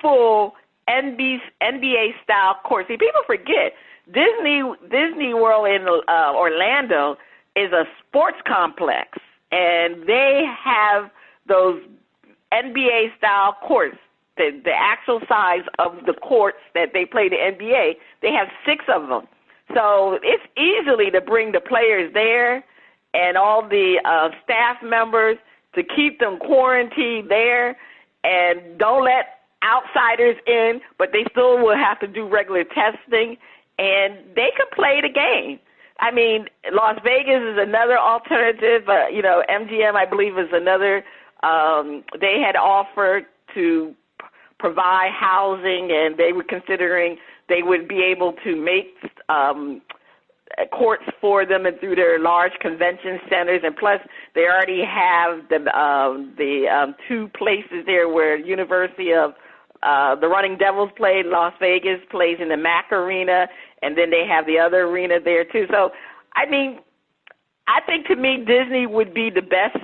Speaker 2: full NBA-style courts. See, people forget Disney World in Orlando is a sports complex, and they have those NBA-style courts, the actual size of the courts that they play the NBA. They have 6 of them. So it's easily to bring the players there and all the staff members to keep them quarantined there, and don't let outsiders in, but they still will have to do regular testing, and they can play the game. Las Vegas is another alternative. MGM, I believe, is another. They had offered to provide housing, and they were considering they would be able to make courts for them and through their large convention centers, and plus they already have the 2 places there where University of the Running Devils played. Las Vegas plays in the Mac Arena, and then they have the other arena there too. So, I think to me Disney would be the best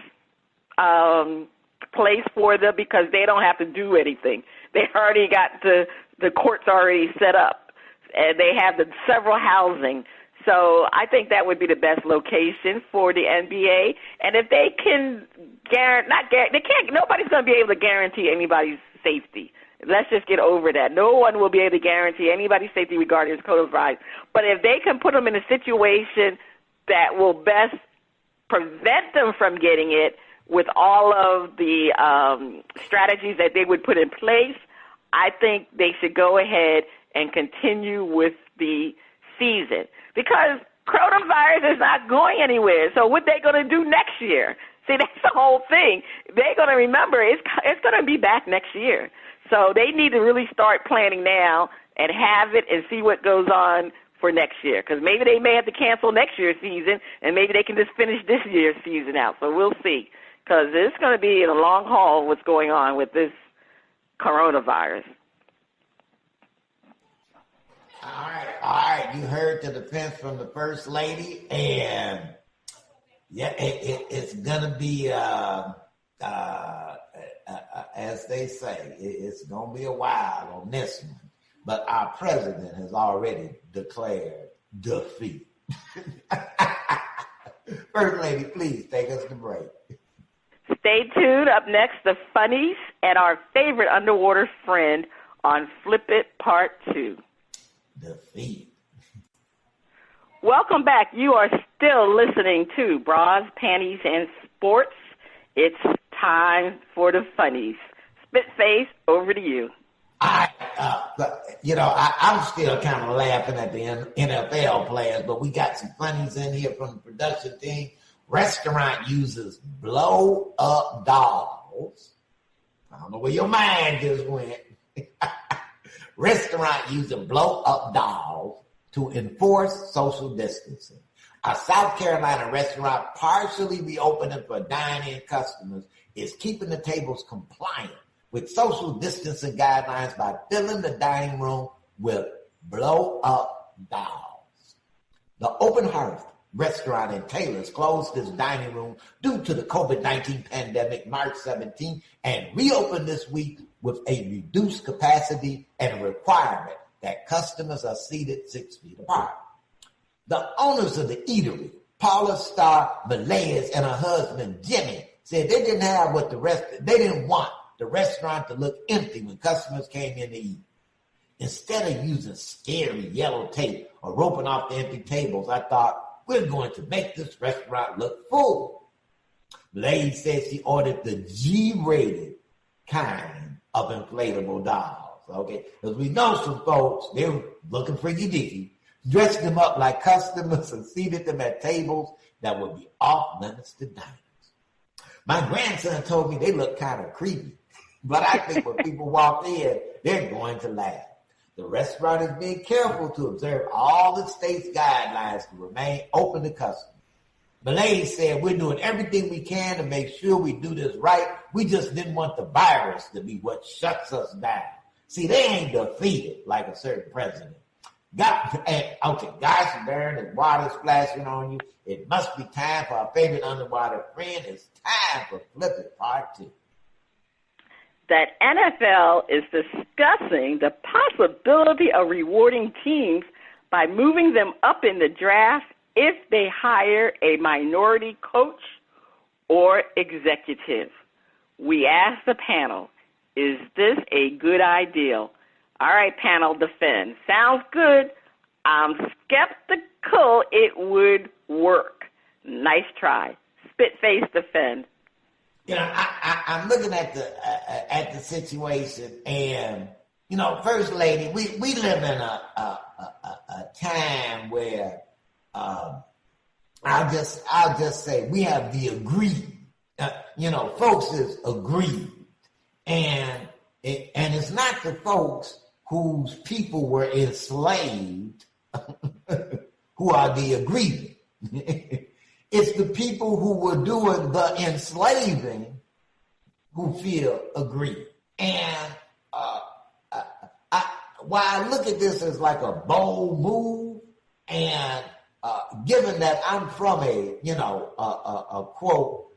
Speaker 2: place for them because they don't have to do anything. They already got the courts already set up, and they have the several housing. So I think that would be the best location for the NBA. And if they can nobody's going to be able to guarantee anybody's safety. Let's just get over that. No one will be able to guarantee anybody's safety regarding coronavirus. But if they can put them in a situation that will best prevent them from getting it with all of the strategies that they would put in place, I think they should go ahead and continue with the season because coronavirus is not going anywhere. So what they going to do next year? See, that's the whole thing. They're going to remember it's going to be back next year. So they need to really start planning now and have it and see what goes on for next year because maybe they may have to cancel next year's season and maybe they can just finish this year's season out. So we'll see because it's going to be in a long haul what's going on with this coronavirus.
Speaker 1: All right. You heard the defense from the First Lady, and yeah, it's going to be, as they say, it's going to be a while on this one. But our president has already declared defeat. First Lady, please take us to break.
Speaker 2: Stay tuned. Up next, the funnies and our favorite underwater friend, on Flip It Part 2.
Speaker 1: Defeat.
Speaker 2: Welcome back. You are still listening to Bras, Panties, and Sports. It's time for the funnies. Spitface, over to you.
Speaker 1: I'm still kind of laughing at the NFL players, but we got some funnies in here from the production team. Restaurant uses blow-up dolls. I don't know where your mind just went. Restaurant using blow-up dolls to enforce social distancing. A South Carolina restaurant partially reopening for dine-in customers is keeping the tables compliant with social distancing guidelines by filling the dining room with blow-up dolls. The Open Hearth restaurant in Taylor's closed its dining room due to the COVID-19 pandemic March 17 and reopened this week with a reduced capacity and a requirement that customers are seated 6 feet apart. The owners of the eatery, Paula Starr Malayas and her husband Jimmy, said they didn't want the restaurant to look empty when customers came in to eat. Instead of using scary yellow tape or roping off the empty tables, I thought, we're going to make this restaurant look full. Lady said she ordered the G-rated kind of inflatable dolls, okay? Because we know some folks, they're looking freaky deaky, dressed them up like customers and seated them at tables that would be off limits to diners. My grandson told me they look kind of creepy, but I think when people walk in, they're going to laugh. The restaurant is being careful to observe all the state's guidelines to remain open to customers. Malay said, we're doing everything we can to make sure we do this right. We just didn't want the virus to be what shuts us down. See, they ain't defeated like a certain president. Guys are there, there's water splashing on you. It must be time for our favorite underwater friend. It's time for Flip It Part 2.
Speaker 2: That NFL is discussing the possibility of rewarding teams by moving them up in the draft if they hire a minority coach or executive. We asked the panel, is this a good idea? All right, panel, defend. Sounds good. I'm skeptical it would work. Nice try. Spitface, defend.
Speaker 1: I'm looking at the situation, and First Lady, we live in a time where I'll just say we have the agreed. Folks is agreed, and it's not the folks whose people were enslaved who are the agreement. It's the people who were doing the enslaving who feel aggrieved. And while I look at this as like a bold move, and given that I'm from a quote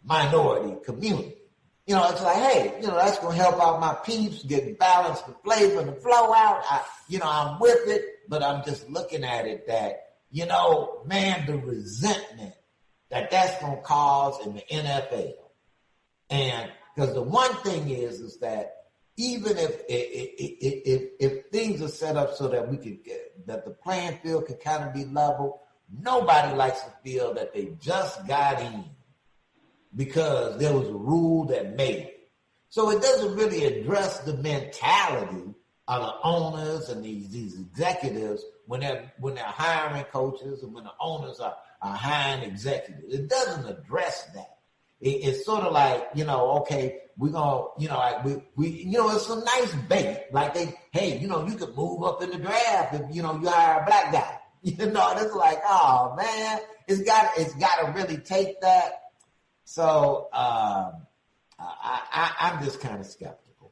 Speaker 1: minority community, it's like, hey, that's gonna help out my peeps, get balance, the flavor, and the flow out. I'm with it, but I'm just looking at it that. The resentment that's going to cause in the NFL. And because the one thing is that even if things are set up so that that the playing field can kind of be level, nobody likes to feel that they just got in because there was a rule that made it. So it doesn't really address the mentality of the owners and these executives when they're hiring coaches and when the owners are hiring executives. It doesn't address that. It's sort of like, okay, we're going to, it's some nice bait. Like you could move up in the draft if, you hire a black guy. It's like, oh man, it's got to really take that. So I'm just kind of skeptical.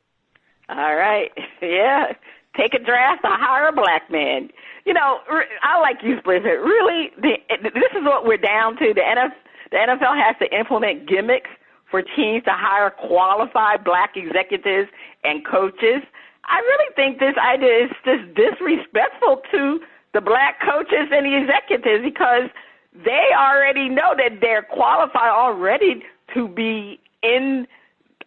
Speaker 2: All right. Yeah. Take a draft or hire a black man. I like you, Spitface. Really, this is what we're down to. The NFL has to implement gimmicks for teams to hire qualified black executives and coaches. I really think this idea is just disrespectful to the black coaches and the executives because they already know that they're qualified already to be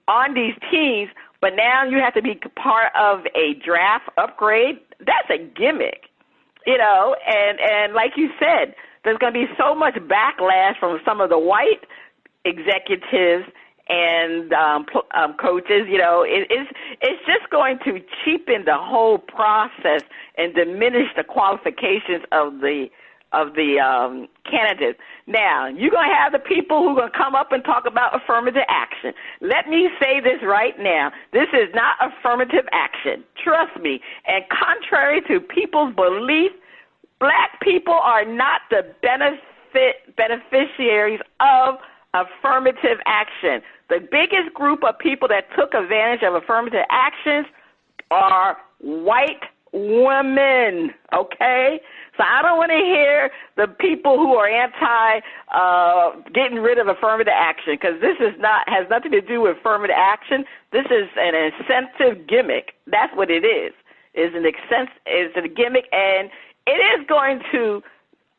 Speaker 2: on these teams, But now you have to be part of a draft upgrade. That's a gimmick, and like you said, there's going to be so much backlash from some of the white executives and coaches. It's just going to cheapen the whole process and diminish the qualifications of the candidates. Now, you're going to have the people who are going to come up and talk about affirmative action. Let me say this right now. This is not affirmative action. Trust me. And contrary to people's belief, black people are not the beneficiaries of affirmative action. The biggest group of people that took advantage of affirmative actions are white women, okay? So I don't want to hear the people who are anti getting rid of affirmative action, because this has nothing to do with affirmative action. This is an incentive gimmick. That's what it is. It's a gimmick, and it is going to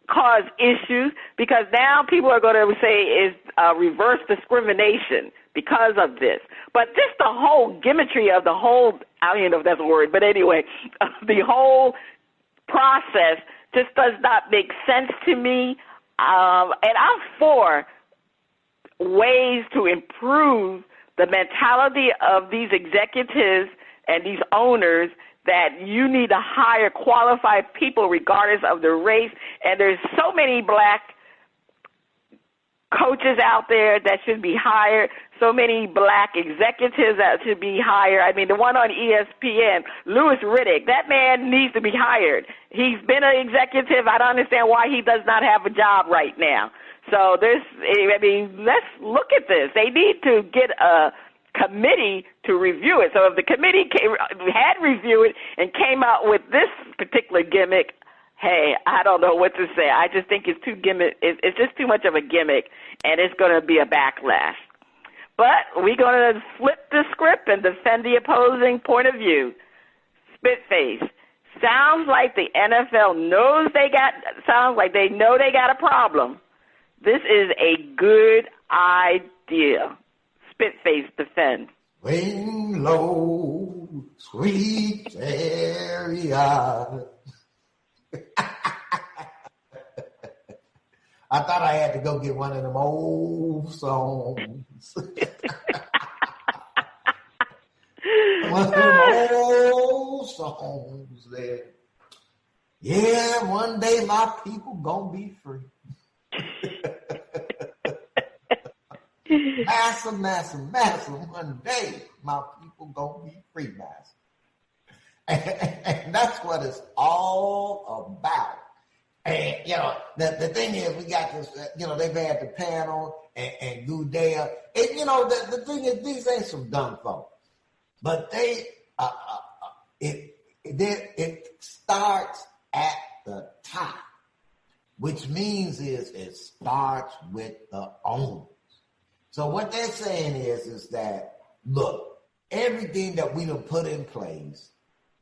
Speaker 2: cause issues, because now people are going to say is reverse discrimination because of this. But just the whole gimmickry of the whole, I don't even know if that's a word, but anyway, the whole process just does not make sense to me. And I'm for ways to improve the mentality of these executives and these owners, that you need to hire qualified people regardless of the race. And there's so many black coaches out there that should be hired, so many black executives that should be hired. I mean, the one on ESPN, Louis Riddick, that man needs to be hired. He's been an executive. I don't understand why he does not have a job right now. So let's look at this. They need to get a committee to review it. So if the committee had reviewed it and came out with this particular gimmick, hey, I don't know what to say. I just think it's too gimmick. It's just too much of a gimmick, and it's going to be a backlash. But we're going to flip the script and defend the opposing point of view. Spitface. Sounds like the NFL sounds like they know they got a problem. This is a good idea. Spitface, defend.
Speaker 1: Swing low, sweet chariot. I thought I had to go get one of them old songs. One of them old songs there. Yeah, one day my people gonna be free. Massa, one day my people gonna be free, Massa. And that's what it's all about. And, the thing is, we got this, they've had the panel and Gudea. And, the thing is, these ain't some dumb folks. But it starts at the top, which means it starts with the owners. So what they're saying is that, look, everything that we have put in place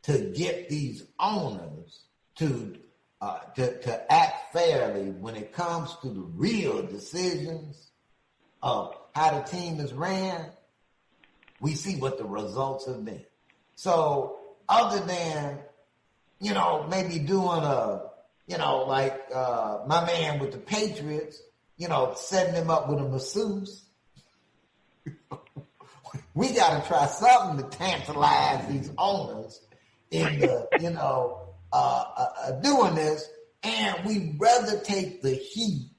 Speaker 1: to get these owners to act fairly when it comes to the real decisions of how the team is ran, we see what the results have been. So other than, maybe doing like my man with the Patriots, setting them up with a masseuse, we got to try something to tantalize these owners into, doing this, and we rather take the heat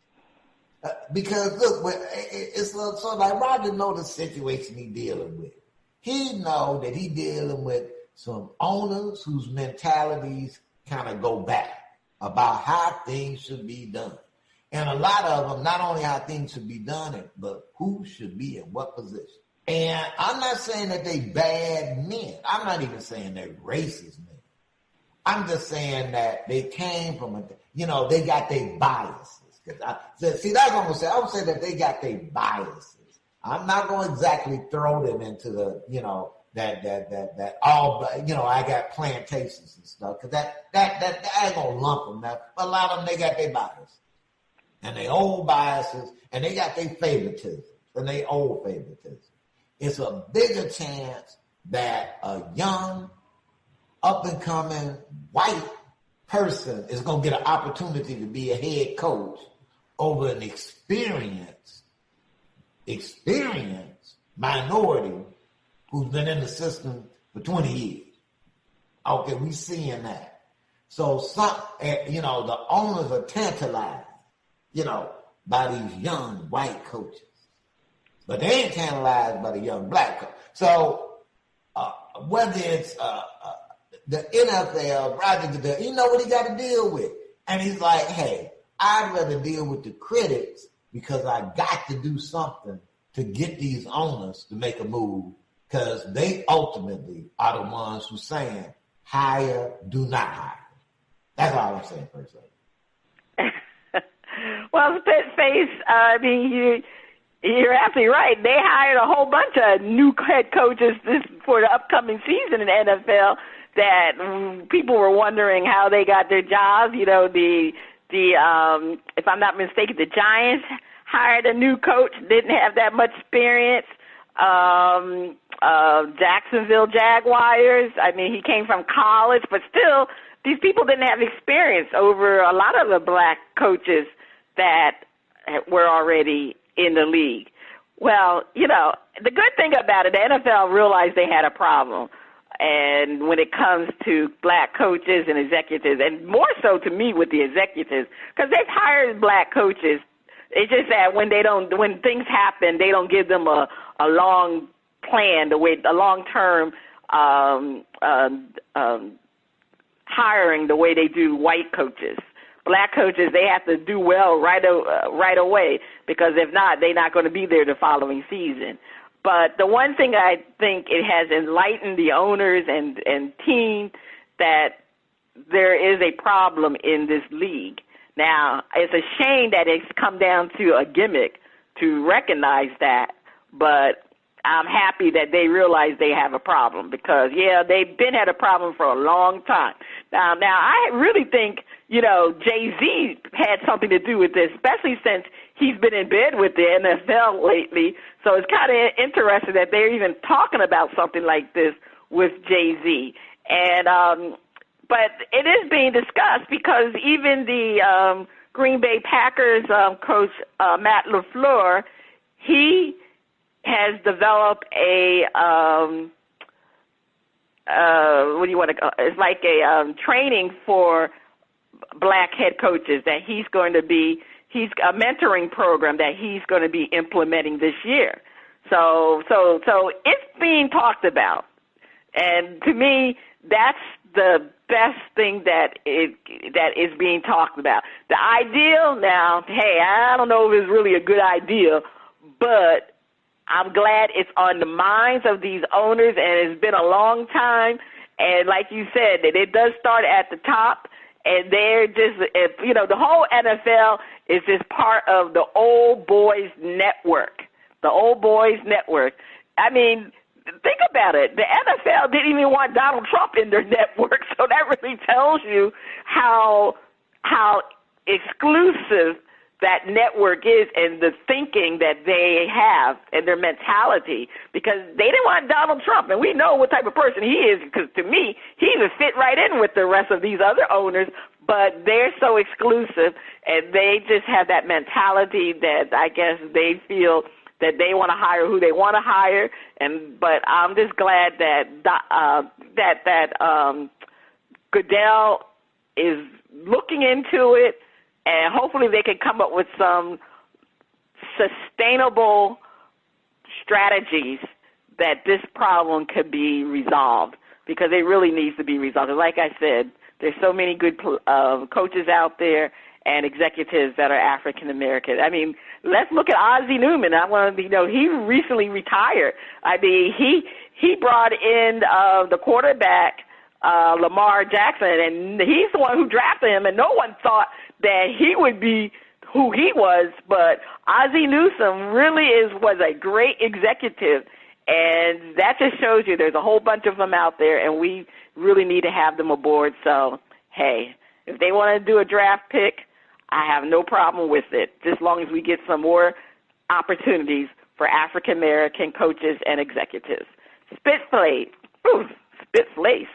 Speaker 1: because look, it's sort of like Roger know the situation he dealing with. He know that he dealing with some owners whose mentalities kind of go back about how things should be done, and a lot of them not only how things should be done, but who should be in what position. And I'm not saying that they bad men. I'm not even saying they're racist men. I'm just saying that they came from they got their biases. That's what I'm gonna say. I would say that they got their biases. I'm not gonna exactly throw them into the, that all, I got plantations and stuff, because that I ain't gonna lump them now. But a lot of them, they got their biases, and they old biases, and they got their favoritism, and they old favoritism. It's a bigger chance that a young, up-and-coming white person is going to get an opportunity to be a head coach over an experienced minority who's been in the system for 20 years. Okay, we seeing that. So the owners are tantalized, by these young white coaches. But they ain't tantalized by the young black coach. So whether it's the NFL, Roger Goodell, you know what he got to deal with. And he's like, hey, I'd rather deal with the critics because I got to do something to get these owners to make a move because they ultimately are the ones who saying, hire, do not hire. That's all I'm saying, per se.
Speaker 2: Well, Spitface, you're absolutely right. They hired a whole bunch of new head coaches for the upcoming season in the NFL that people were wondering how they got their jobs. If I'm not mistaken, the Giants hired a new coach, didn't have that much experience. Jacksonville Jaguars, he came from college, but still, these people didn't have experience over a lot of the black coaches that were already in the league. Well, the good thing about it, the NFL realized they had a problem. And when it comes to black coaches and executives, and more so to me with the executives, because they've hired black coaches. It's just that when things happen, they don't give them a long plan, a long-term hiring the way they do white coaches. Black coaches, they have to do well right away because if not, they're not going to be there the following season. But the one thing I think it has enlightened the owners and team that there is a problem in this league. Now, it's a shame that it's come down to a gimmick to recognize that, but I'm happy that they realize they have a problem because, they've had a problem for a long time. Now, I really think, Jay-Z had something to do with this, especially since he's been in bed with the NFL lately. So it's kind of interesting that they're even talking about something like this with Jay-Z. And but it is being discussed because even the Green Bay Packers coach, Matt LaFleur, he has developed a it's like a training for black head coaches that he's a mentoring program that he's going to be implementing this year. So it's being talked about. And to me, that's the best thing that is being talked about. The ideal now, hey, I don't know if it's really a good idea, but I'm glad it's on the minds of these owners, and it's been a long time. And like you said, that it does start at the top, and they're just, the whole NFL is just part of the old boys network. The old boys network. Think about it. The NFL didn't even want Donald Trump in their network, so that really tells you how exclusive that network is and the thinking that they have and their mentality, because they didn't want Donald Trump, and we know what type of person he is, because to me, he even fit right in with the rest of these other owners, but they're so exclusive, and they just have that mentality that I guess they feel that they want to hire who they want to hire, but I'm just glad that Goodell is looking into it, and hopefully they can come up with some sustainable strategies that this problem could be resolved, because it really needs to be resolved. And like I said, there's so many good coaches out there and executives that are African American. Let's look at Ozzie Newman. He recently retired. He brought in the quarterback, Lamar Jackson, and he's the one who drafted him, and no one thought that he would be who he was, but Ozzie Newsome really was a great executive, and that just shows you there's a whole bunch of them out there, and we really need to have them aboard. So, hey, if they want to do a draft pick, I have no problem with it, just as long as we get some more opportunities for African-American coaches and executives. Spitface. Ooh, Spitface.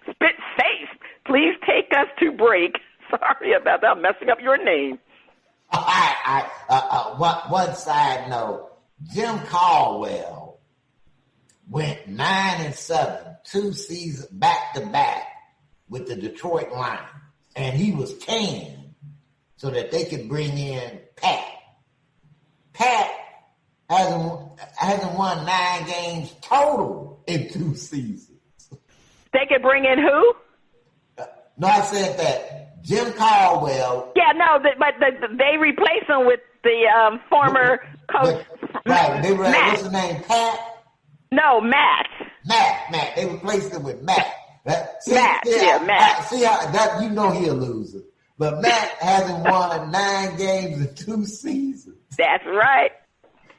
Speaker 2: Spitface. Please take us to break. Sorry about that. I'm messing up your name.
Speaker 1: One side note, Jim Caldwell went 9-7, 2 seasons back to back with the Detroit Lions, and he was canned so that they could bring in Pat. Pat hasn't won 9 games total in 2 seasons.
Speaker 2: They could bring in who?
Speaker 1: No, I said that Jim Caldwell.
Speaker 2: Yeah, no, but they replaced him with the former coach.
Speaker 1: Right, they were,
Speaker 2: Matt.
Speaker 1: what's his name, Pat?
Speaker 2: No, Matt.
Speaker 1: Matt. They replaced him with Matt.
Speaker 2: Matt.
Speaker 1: See how that, you know, he a loser. But Matt hasn't won 9 games in 2 seasons.
Speaker 2: That's right.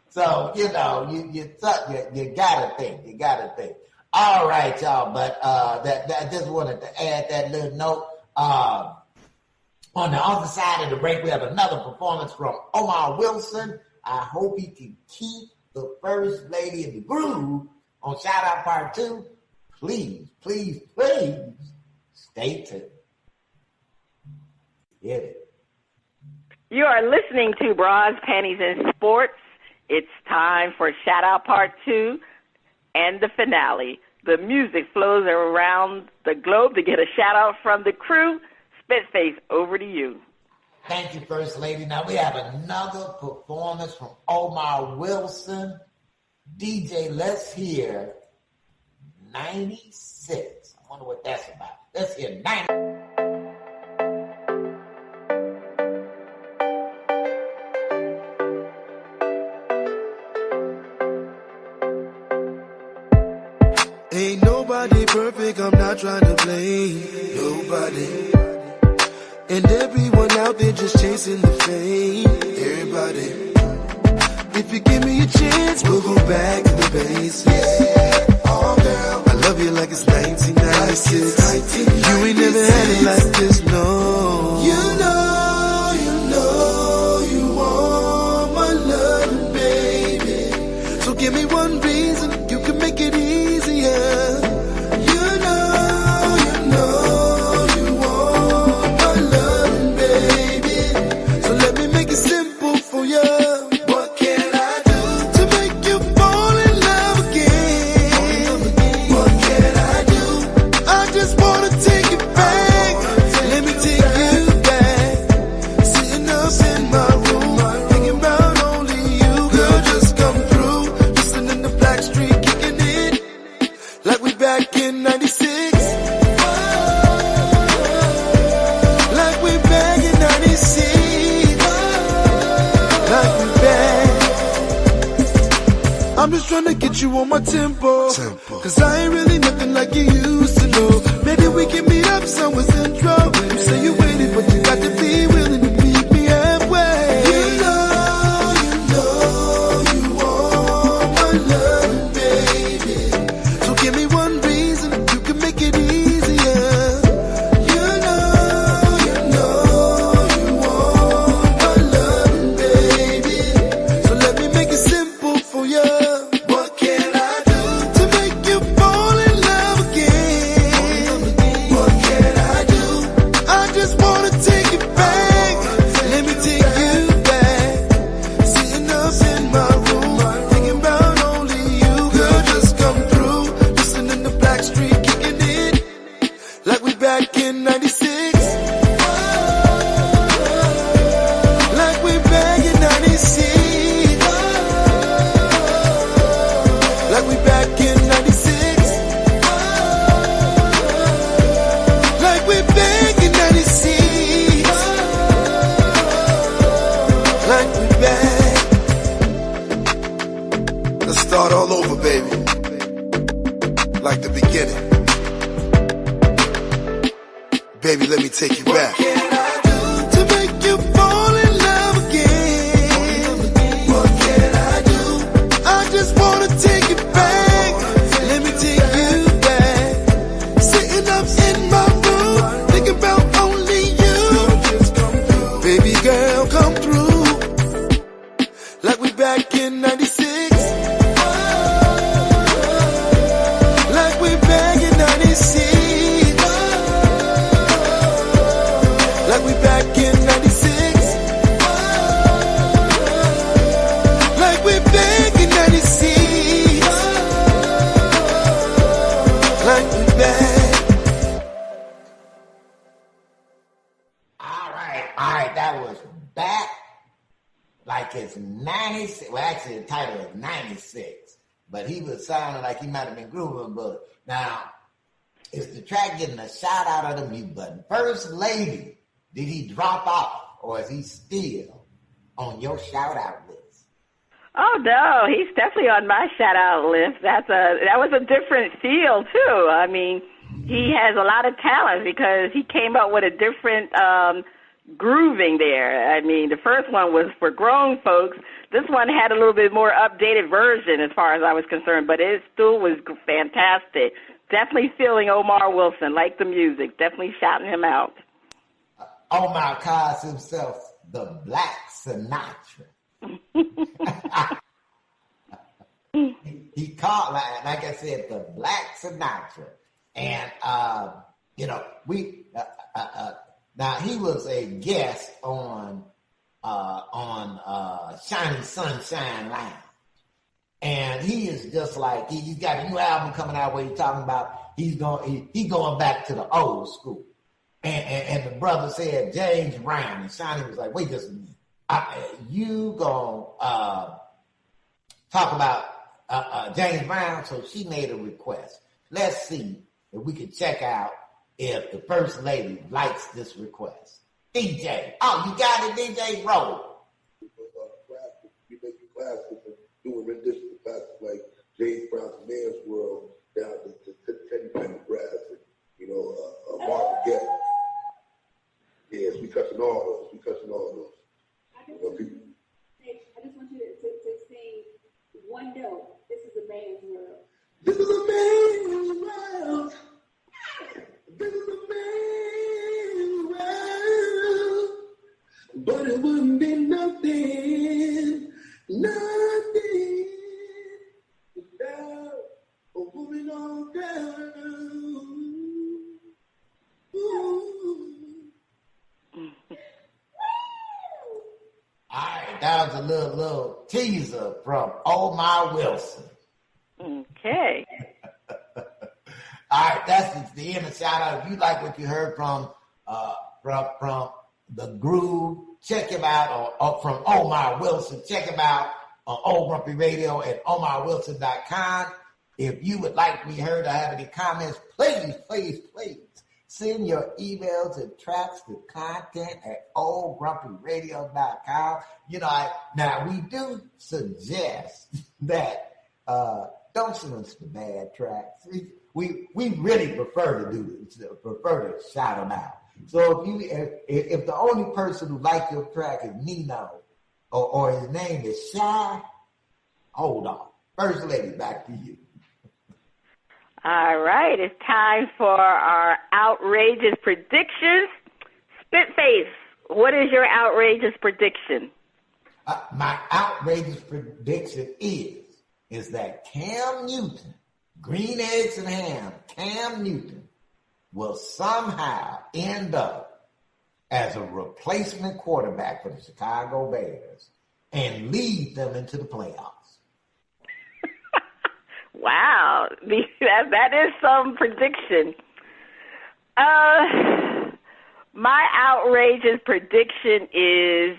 Speaker 1: So, you know, you gotta think. You gotta think. All right, y'all. But I just wanted to add that little note. On the other side of the break, we have another performance from Omar Wilson. I hope he can keep the first lady in the groove on Shout Out Part 2. Please, please, please stay tuned. Get it.
Speaker 2: You are listening to Bras, Panties, and Sports. It's time for Shout Out Part 2 and the finale. The music flows around the globe to get a shout out from the crew. Spitface, over to you.
Speaker 1: Thank you, First Lady. Now we have another performance from Omar Wilson. DJ, let's hear 96. I wonder what that's about. Let's hear 90.
Speaker 4: Ain't nobody perfect, I'm not trying to blame nobody. And everyone out there just chasing the fame. Everybody, if you give me a chance, we'll go back to the basics. Oh girl, I love you like it's 1996. You ain't never had it like this, no. You know you want my love, baby. So give me one reason you can make it easier. You know you want my love, baby. So let me make it simple for you. What can I do to make you fall in love again? What can I do? I just wanna take it back. Let me take you back. Sitting up in my room, thinking about only you. Girl, just come through. Listening to Blackstreet kicking it like we back in 96. Like we back in 96. Like we back. I'm just trying to get you on my tempo. Cause I ain't really nothing like you used to know. Maybe we can meet up somewhere central. You say you waited, but you got to be willing to meet me halfway. You know you want my love, baby. So give me one reason you can make it easier. You know you want my love, baby. So let me make it simple for you. What can I do to make you fall in love again? What can I do? I just wanna take it back. Let me take you back. Sitting up in my room, thinking about only you. Girl, just come through. Listening to Blackstreet kicking it like we back in 96. Like we back in 96. Like we back in 96. Like we back in 96. Like we back. Let's start all over, baby. Like the beginning. Baby, let me take you back. What can I do to make you fall in love again? What can I do? I just wanna take it back. Let me take you back. Sitting up in my room, thinking about only you. Baby girl, come through. Like we back in 96.
Speaker 1: is 96. Well, actually, the title is 96. But he was sounding like he might have been grooving. But now, is the track getting a shout out of the mute button? First Lady, did he drop off, or is he still on your shout out list?
Speaker 2: Oh no, he's definitely on my shout out list. That was a different feel too. I mean, he has a lot of talent because he came up with a different grooving there. I mean, the first one was for grown folks. This one had a little bit more updated version as far as I was concerned, but it still was fantastic. Definitely feeling Omar Wilson, like the music, definitely shouting him out.
Speaker 1: Omar calls himself the Black Sinatra. he called, like I said, the Black Sinatra. And, now he was a guest on Shiny Sunshine Lounge. And he is just like, he's got a new album coming out where he's talking about he's going back to the old school. And the brother said James Brown, and Shiny was like, wait just a minute. You gonna talk about James Brown? So she made a request. Let's see if we can check out if the First Lady likes this request. DJ, you got it, DJ, roll.
Speaker 5: We make it classic and doing renditions of classics like James Brown's Man's World down to Teddy Pendergrass and, Marvin Gaye. Yes, we touching all those.
Speaker 6: I just want you to sing one note. This is a man's world.
Speaker 5: This is a man's world. This is a man's world. But it wouldn't be nothing without a woman on down. Ooh.
Speaker 1: All right, that was a little teaser from Omar Wilson.
Speaker 2: Okay.
Speaker 1: All right, that's the end of shout out. If you like what you heard from the Groove, check him out, or from Omar Wilson. Check him out on Old Grumpy Radio at OmarWilson.com. If you would like to be heard or have any comments, please send your emails and tracks to content@oldgrumpyradio.com. Now we do suggest that don't send us the bad tracks. We really prefer to shout them out. So if the only person who liked your track is Nino or his name is Shy, hold on. First Lady, back to you.
Speaker 2: All right, it's time for our outrageous predictions. Spitface, what is your outrageous prediction?
Speaker 1: My outrageous prediction is that Cam Newton, Green Eggs and Ham, Cam Newton, will somehow end up as a replacement quarterback for the Chicago Bears and lead them into the playoffs.
Speaker 2: Wow, that is some prediction. My outrageous prediction is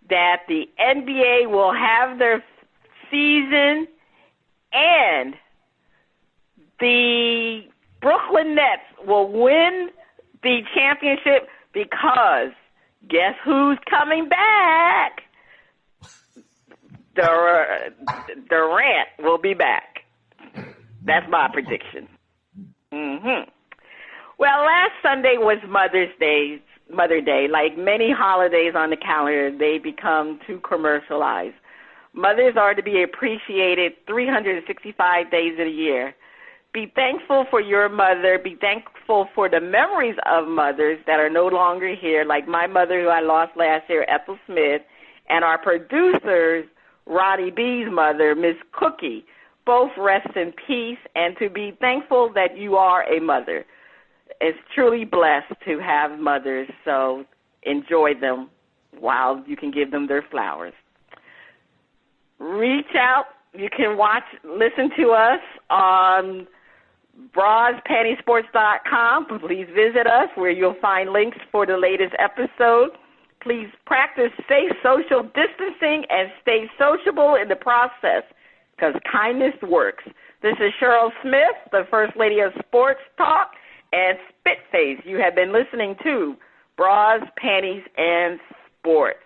Speaker 2: that the NBA will have their season and the Brooklyn Nets will win the championship because guess who's coming back? Durant will be back. That's my prediction. Mm-hmm. Well, last Sunday was Mother Day. Like many holidays on the calendar, they become too commercialized. Mothers are to be appreciated 365 days of the year. Be thankful for your mother. Be thankful for the memories of mothers that are no longer here, like my mother who I lost last year, Ethel Smith, and our producers, Ronnie B's mother, Miss Cookie. Both rest in peace, and to be thankful that you are a mother. It's truly blessed to have mothers, so enjoy them while you can give them their flowers. Reach out. You can listen to us on BrasPantySports.com. Please visit us where you'll find links for the latest episode. Please practice safe social distancing and stay sociable in the process because kindness works. This is Cheryl Smith, the First Lady of Sports Talk, and Spitface. You have been listening to Bras, Panties, and Sports.